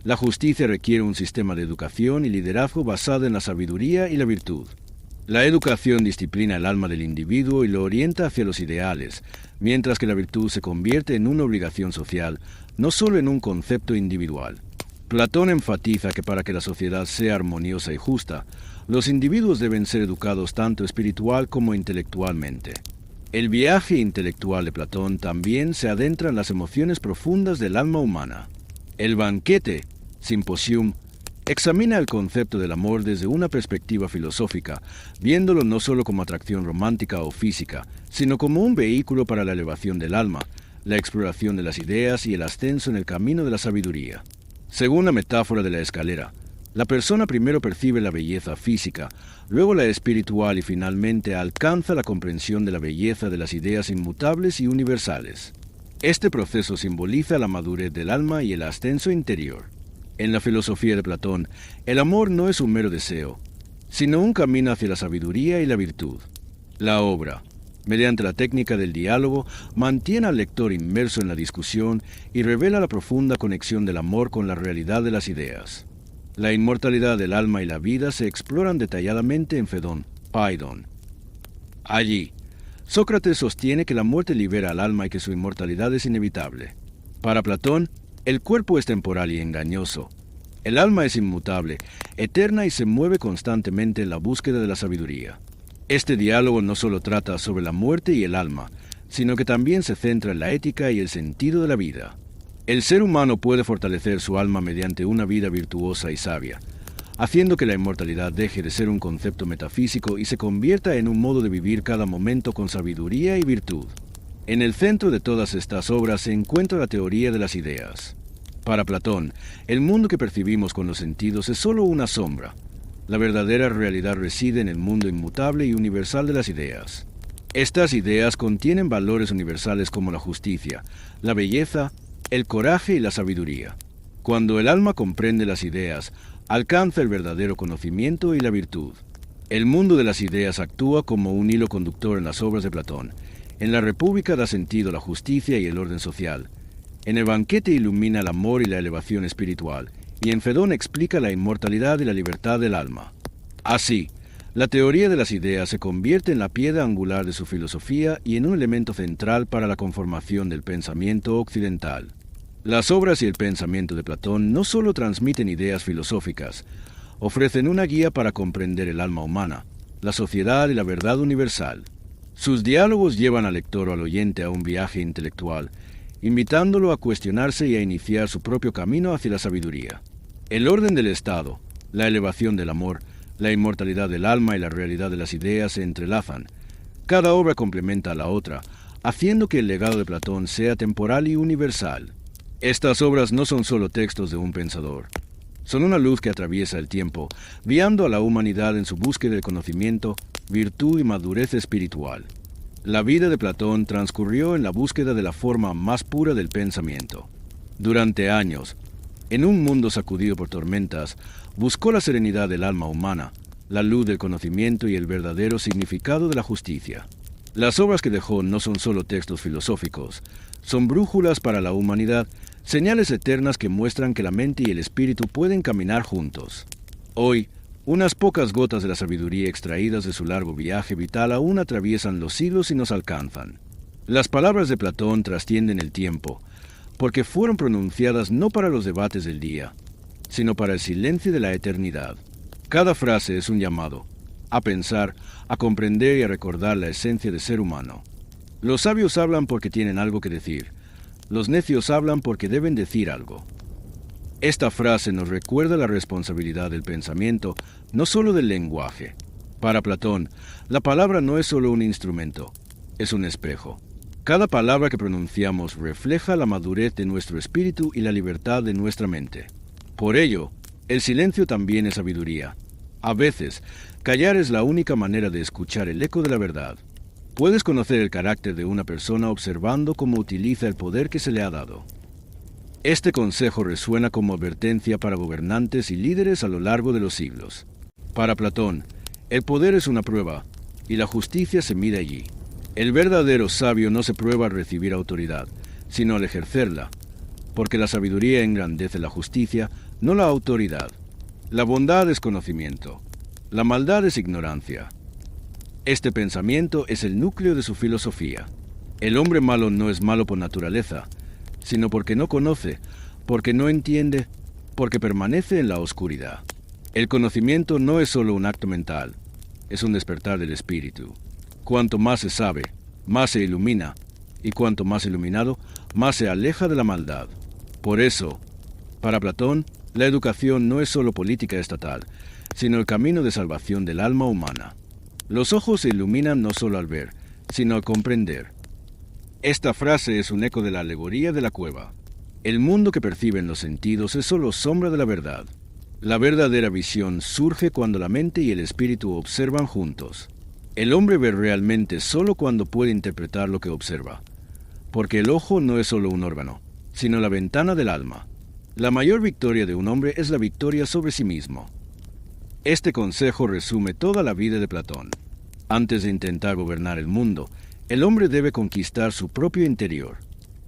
La justicia requiere un sistema de educación y liderazgo basado en la sabiduría y la virtud. La educación disciplina el alma del individuo y lo orienta hacia los ideales, mientras que la virtud se convierte en una obligación social, no solo en un concepto individual. Platón enfatiza que para que la sociedad sea armoniosa y justa, los individuos deben ser educados tanto espiritual como intelectualmente. El viaje intelectual de Platón también se adentra en las emociones profundas del alma humana. El banquete, Symposium, examina el concepto del amor desde una perspectiva filosófica, viéndolo no solo como atracción romántica o física, sino como un vehículo para la elevación del alma, la exploración de las ideas y el ascenso en el camino de la sabiduría. Según la metáfora de la escalera, la persona primero percibe la belleza física, luego la espiritual y finalmente alcanza la comprensión de la belleza de las ideas inmutables y universales. Este proceso simboliza la madurez del alma y el ascenso interior. En la filosofía de Platón, el amor no es un mero deseo, sino un camino hacia la sabiduría y la virtud. La obra, mediante la técnica del diálogo, mantiene al lector inmerso en la discusión y revela la profunda conexión del amor con la realidad de las ideas. La inmortalidad del alma y la vida se exploran detalladamente en Fedón, Paidón. Allí, Sócrates sostiene que la muerte libera al alma y que su inmortalidad es inevitable. Para Platón, el cuerpo es temporal y engañoso. El alma es inmutable, eterna y se mueve constantemente en la búsqueda de la sabiduría. Este diálogo no solo trata sobre la muerte y el alma, sino que también se centra en la ética y el sentido de la vida. El ser humano puede fortalecer su alma mediante una vida virtuosa y sabia, haciendo que la inmortalidad deje de ser un concepto metafísico y se convierta en un modo de vivir cada momento con sabiduría y virtud. En el centro de todas estas obras se encuentra la teoría de las ideas. Para Platón, el mundo que percibimos con los sentidos es solo una sombra. La verdadera realidad reside en el mundo inmutable y universal de las ideas. Estas ideas contienen valores universales como la justicia, la belleza, el coraje y la sabiduría. Cuando el alma comprende las ideas, alcanza el verdadero conocimiento y la virtud. El mundo de las ideas actúa como un hilo conductor en las obras de Platón. En la República da sentido a la justicia y el orden social. En el banquete ilumina el amor y la elevación espiritual, y en Fedón explica la inmortalidad y la libertad del alma. Así, la teoría de las ideas se convierte en la piedra angular de su filosofía y en un elemento central para la conformación del pensamiento occidental. Las obras y el pensamiento de Platón no solo transmiten ideas filosóficas, ofrecen una guía para comprender el alma humana, la sociedad y la verdad universal. Sus diálogos llevan al lector o al oyente a un viaje intelectual, invitándolo a cuestionarse y a iniciar su propio camino hacia la sabiduría. El orden del Estado, la elevación del amor, la inmortalidad del alma y la realidad de las ideas se entrelazan. Cada obra complementa a la otra, haciendo que el legado de Platón sea temporal y universal. Estas obras no son solo textos de un pensador. Son una luz que atraviesa el tiempo, guiando a la humanidad en su búsqueda de conocimiento, virtud y madurez espiritual. La vida de Platón transcurrió en la búsqueda de la forma más pura del pensamiento. Durante años, en un mundo sacudido por tormentas, buscó la serenidad del alma humana, la luz del conocimiento y el verdadero significado de la justicia. Las obras que dejó no son solo textos filosóficos, son brújulas para la humanidad, señales eternas que muestran que la mente y el espíritu pueden caminar juntos. Hoy, unas pocas gotas de la sabiduría extraídas de su largo viaje vital aún atraviesan los siglos y nos alcanzan. Las palabras de Platón trascienden el tiempo, porque fueron pronunciadas no para los debates del día, sino para el silencio de la eternidad. Cada frase es un llamado a pensar, a comprender y a recordar la esencia del ser humano. Los sabios hablan porque tienen algo que decir. Los necios hablan porque deben decir algo. Esta frase nos recuerda la responsabilidad del pensamiento, no solo del lenguaje. Para Platón, la palabra no es solo un instrumento, es un espejo. Cada palabra que pronunciamos refleja la madurez de nuestro espíritu y la libertad de nuestra mente. Por ello, el silencio también es sabiduría. A veces, callar es la única manera de escuchar el eco de la verdad. Puedes conocer el carácter de una persona observando cómo utiliza el poder que se le ha dado. Este consejo resuena como advertencia para gobernantes y líderes a lo largo de los siglos. Para Platón, el poder es una prueba, y la justicia se mide allí. El verdadero sabio no se prueba al recibir autoridad, sino al ejercerla, porque la sabiduría engrandece la justicia, no la autoridad. La bondad es conocimiento, la maldad es ignorancia. Este pensamiento es el núcleo de su filosofía. El hombre malo no es malo por naturaleza, sino porque no conoce, porque no entiende, porque permanece en la oscuridad. El conocimiento no es solo un acto mental, es un despertar del espíritu. Cuanto más se sabe, más se ilumina, y cuanto más iluminado, más se aleja de la maldad. Por eso, para Platón, la educación no es solo política estatal, sino el camino de salvación del alma humana. Los ojos se iluminan no solo al ver, sino al comprender. Esta frase es un eco de la alegoría de la cueva. El mundo que perciben los sentidos es solo sombra de la verdad. La verdadera visión surge cuando la mente y el espíritu observan juntos. El hombre ve realmente solo cuando puede interpretar lo que observa, porque el ojo no es solo un órgano, sino la ventana del alma. La mayor victoria de un hombre es la victoria sobre sí mismo. Este consejo resume toda la vida de Platón. Antes de intentar gobernar el mundo, el hombre debe conquistar su propio interior.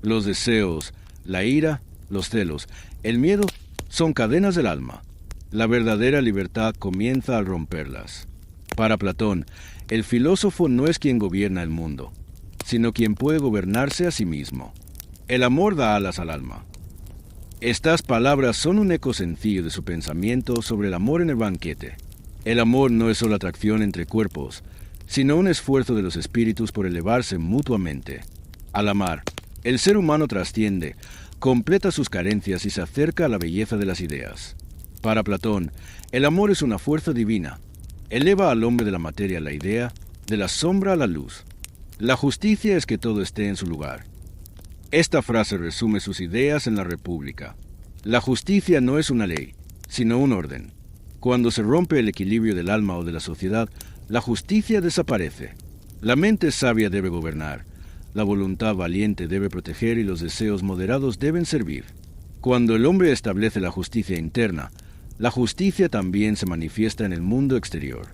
Los deseos, la ira, los celos, el miedo son cadenas del alma. La verdadera libertad comienza al romperlas. Para Platón, el filósofo no es quien gobierna el mundo, sino quien puede gobernarse a sí mismo. El amor da alas al alma. Estas palabras son un eco sencillo de su pensamiento sobre el amor en el banquete. El amor no es solo atracción entre cuerpos, sino un esfuerzo de los espíritus por elevarse mutuamente. Al amar, el ser humano trasciende, completa sus carencias y se acerca a la belleza de las ideas. Para Platón, el amor es una fuerza divina. Eleva al hombre de la materia a la idea, de la sombra a la luz. La justicia es que todo esté en su lugar. Esta frase resume sus ideas en la República. La justicia no es una ley, sino un orden. Cuando se rompe el equilibrio del alma o de la sociedad, la justicia desaparece. La mente sabia debe gobernar, la voluntad valiente debe proteger y los deseos moderados deben servir. Cuando el hombre establece la justicia interna, la justicia también se manifiesta en el mundo exterior.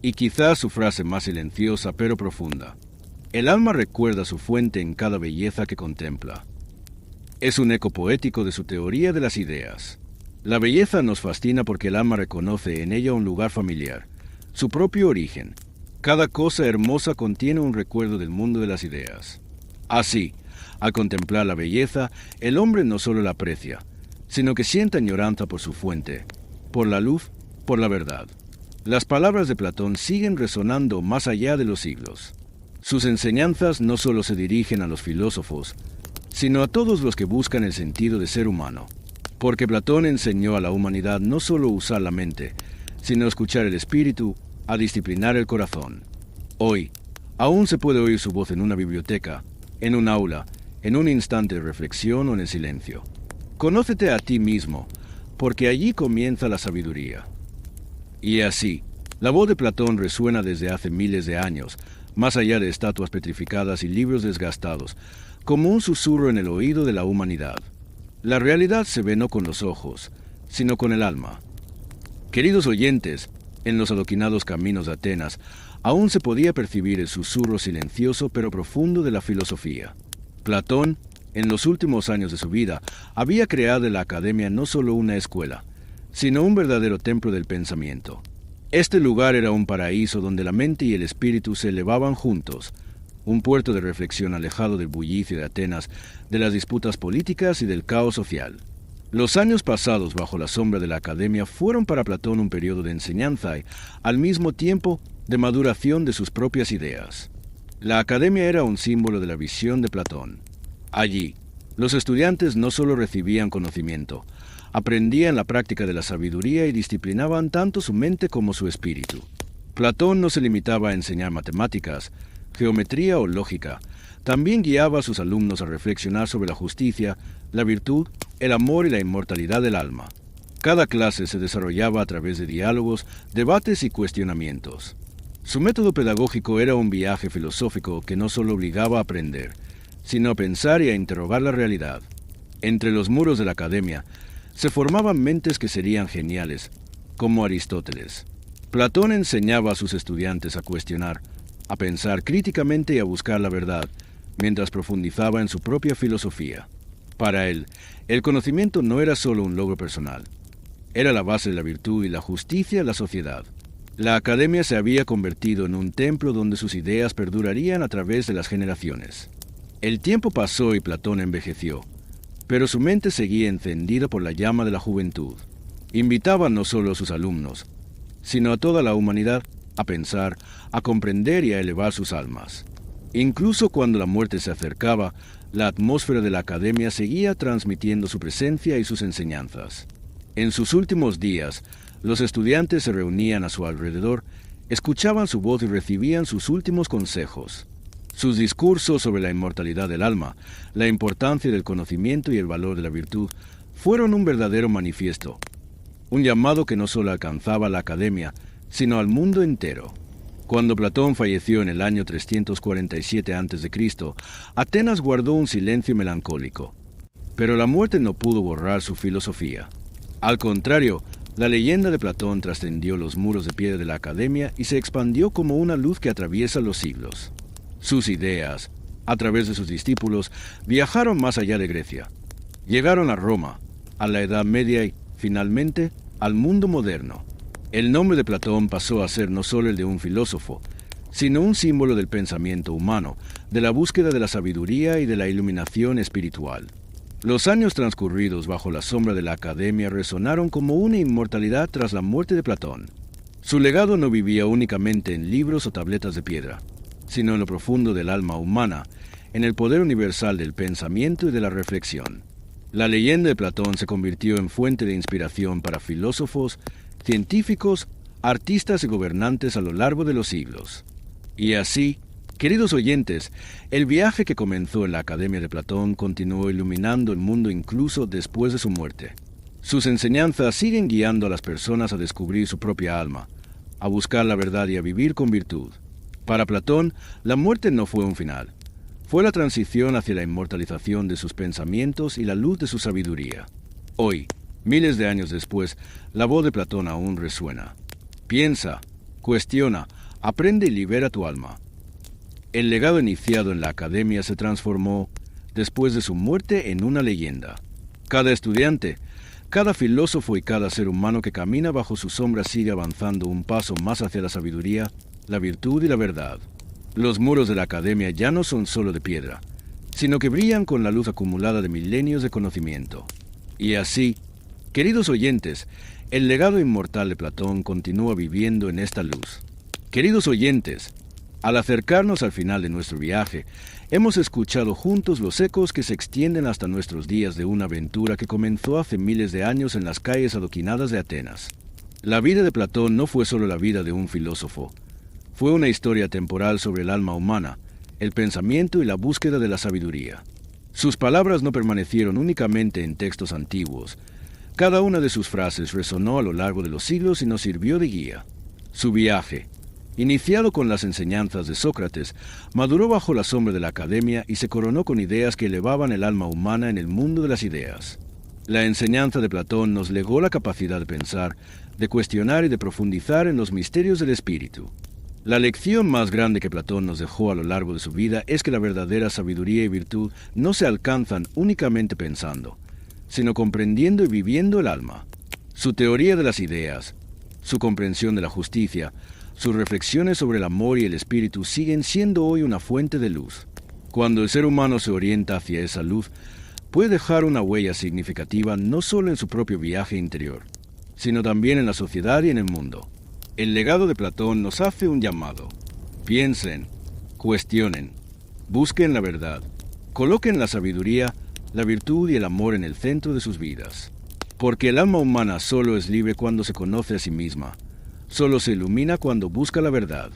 Y quizás su frase más silenciosa pero profunda. El alma recuerda su fuente en cada belleza que contempla. Es un eco poético de su teoría de las ideas. La belleza nos fascina porque el alma reconoce en ella un lugar familiar, su propio origen. Cada cosa hermosa contiene un recuerdo del mundo de las ideas. Así, al contemplar la belleza, el hombre no solo la aprecia, sino que siente añoranza por su fuente, por la luz, por la verdad. Las palabras de Platón siguen resonando más allá de los siglos. Sus enseñanzas no solo se dirigen a los filósofos, sino a todos los que buscan el sentido de ser humano. Porque Platón enseñó a la humanidad no solo usar la mente, sino escuchar el espíritu, a disciplinar el corazón. Hoy, aún se puede oír su voz en una biblioteca, en un aula, en un instante de reflexión o en el silencio. Conócete a ti mismo, porque allí comienza la sabiduría. Y así, la voz de Platón resuena desde hace miles de años, más allá de estatuas petrificadas y libros desgastados, como un susurro en el oído de la humanidad. La realidad se ve no con los ojos, sino con el alma. Queridos oyentes, en los adoquinados caminos de Atenas, aún se podía percibir el susurro silencioso pero profundo de la filosofía. Platón, en los últimos años de su vida, había creado en la academia no solo una escuela, sino un verdadero templo del pensamiento. Este lugar era un paraíso donde la mente y el espíritu se elevaban juntos, un puerto de reflexión alejado del bullicio de Atenas, de las disputas políticas y del caos social. Los años pasados bajo la sombra de la academia fueron para Platón un periodo de enseñanza y, al mismo tiempo, de maduración de sus propias ideas. La academia era un símbolo de la visión de Platón. Allí, los estudiantes no solo recibían conocimiento, aprendían la práctica de la sabiduría y disciplinaban tanto su mente como su espíritu. Platón no se limitaba a enseñar matemáticas, geometría o lógica. También guiaba a sus alumnos a reflexionar sobre la justicia, la virtud, el amor y la inmortalidad del alma. Cada clase se desarrollaba a través de diálogos, debates y cuestionamientos. Su método pedagógico era un viaje filosófico que no solo obligaba a aprender, sino a pensar y a interrogar la realidad. Entre los muros de la academia se formaban mentes que serían geniales, como Aristóteles. Platón enseñaba a sus estudiantes a cuestionar, a pensar críticamente y a buscar la verdad, mientras profundizaba en su propia filosofía. Para él, el conocimiento no era solo un logro personal, era la base de la virtud y la justicia en la sociedad. La academia se había convertido en un templo donde sus ideas perdurarían a través de las generaciones. El tiempo pasó y Platón envejeció, pero su mente seguía encendida por la llama de la juventud. Invitaba no solo a sus alumnos, sino a toda la humanidad a pensar, a comprender y a elevar sus almas. Incluso cuando la muerte se acercaba, la atmósfera de la academia seguía transmitiendo su presencia y sus enseñanzas. En sus últimos días, los estudiantes se reunían a su alrededor, escuchaban su voz y recibían sus últimos consejos. Sus discursos sobre la inmortalidad del alma, la importancia del conocimiento y el valor de la virtud fueron un verdadero manifiesto, un llamado que no solo alcanzaba a la academia, sino al mundo entero. Cuando Platón falleció en el año 347 a.C., Atenas guardó un silencio melancólico. Pero la muerte no pudo borrar su filosofía. Al contrario, la leyenda de Platón trascendió los muros de piedra de la academia y se expandió como una luz que atraviesa los siglos. Sus ideas, a través de sus discípulos, viajaron más allá de Grecia. Llegaron a Roma, a la Edad Media y, finalmente, al mundo moderno. El nombre de Platón pasó a ser no solo el de un filósofo, sino un símbolo del pensamiento humano, de la búsqueda de la sabiduría y de la iluminación espiritual. Los años transcurridos bajo la sombra de la academia resonaron como una inmortalidad tras la muerte de Platón. Su legado no vivía únicamente en libros o tabletas de piedra, sino en lo profundo del alma humana, en el poder universal del pensamiento y de la reflexión. La leyenda de Platón se convirtió en fuente de inspiración para filósofos, científicos, artistas y gobernantes a lo largo de los siglos. Y así, queridos oyentes, el viaje que comenzó en la Academia de Platón continuó iluminando el mundo incluso después de su muerte. Sus enseñanzas siguen guiando a las personas a descubrir su propia alma, a buscar la verdad y a vivir con virtud. Para Platón, la muerte no fue un final. Fue la transición hacia la inmortalización de sus pensamientos y la luz de su sabiduría. Hoy, miles de años después, la voz de Platón aún resuena. Piensa, cuestiona, aprende y libera tu alma. El legado iniciado en la academia se transformó, después de su muerte, en una leyenda. Cada estudiante, cada filósofo y cada ser humano que camina bajo su sombra sigue avanzando un paso más hacia la sabiduría, la virtud y la verdad. Los muros de la academia ya no son solo de piedra, sino que brillan con la luz acumulada de milenios de conocimiento. Y así, queridos oyentes, el legado inmortal de Platón continúa viviendo en esta luz. Queridos oyentes, al acercarnos al final de nuestro viaje, hemos escuchado juntos los ecos que se extienden hasta nuestros días de una aventura que comenzó hace miles de años en las calles adoquinadas de Atenas. La vida de Platón no fue solo la vida de un filósofo. Fue una historia temporal sobre el alma humana, el pensamiento y la búsqueda de la sabiduría. Sus palabras no permanecieron únicamente en textos antiguos. Cada una de sus frases resonó a lo largo de los siglos y nos sirvió de guía. Su viaje, iniciado con las enseñanzas de Sócrates, maduró bajo la sombra de la academia y se coronó con ideas que elevaban el alma humana en el mundo de las ideas. La enseñanza de Platón nos legó la capacidad de pensar, de cuestionar y de profundizar en los misterios del espíritu. La lección más grande que Platón nos dejó a lo largo de su vida es que la verdadera sabiduría y virtud no se alcanzan únicamente pensando, sino comprendiendo y viviendo el alma. Su teoría de las ideas, su comprensión de la justicia, sus reflexiones sobre el amor y el espíritu siguen siendo hoy una fuente de luz. Cuando el ser humano se orienta hacia esa luz, puede dejar una huella significativa no solo en su propio viaje interior, sino también en la sociedad y en el mundo. El legado de Platón nos hace un llamado. Piensen, Cuestionen. Busquen la verdad. Coloquen la sabiduría, la virtud y el amor en el centro de sus vidas. Porque el alma humana solo es libre cuando se conoce a sí misma. Solo se ilumina cuando busca la verdad.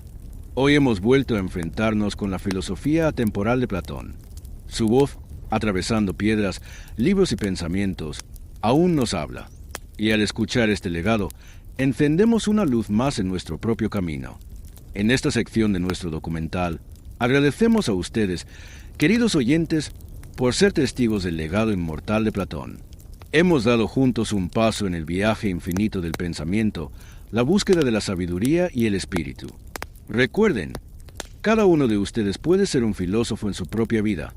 Hoy hemos vuelto a enfrentarnos con la filosofía atemporal de Platón. Su voz, atravesando piedras, libros y pensamientos, aún nos habla. Y al escuchar este legado, encendemos una luz más en nuestro propio camino. En esta sección de nuestro documental, agradecemos a ustedes, queridos oyentes, por ser testigos del legado inmortal de Platón. Hemos dado juntos un paso en el viaje infinito del pensamiento, la búsqueda de la sabiduría y el espíritu. Recuerden, cada uno de ustedes puede ser un filósofo en su propia vida.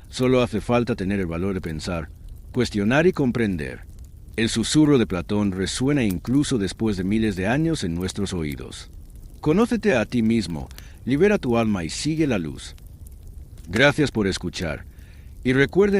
Solo hace falta tener el valor de pensar, cuestionar y comprender. El susurro de Platón resuena incluso después de miles de años en nuestros oídos. Conócete a ti mismo, libera tu alma y sigue la luz. Gracias por escuchar. Y recuerden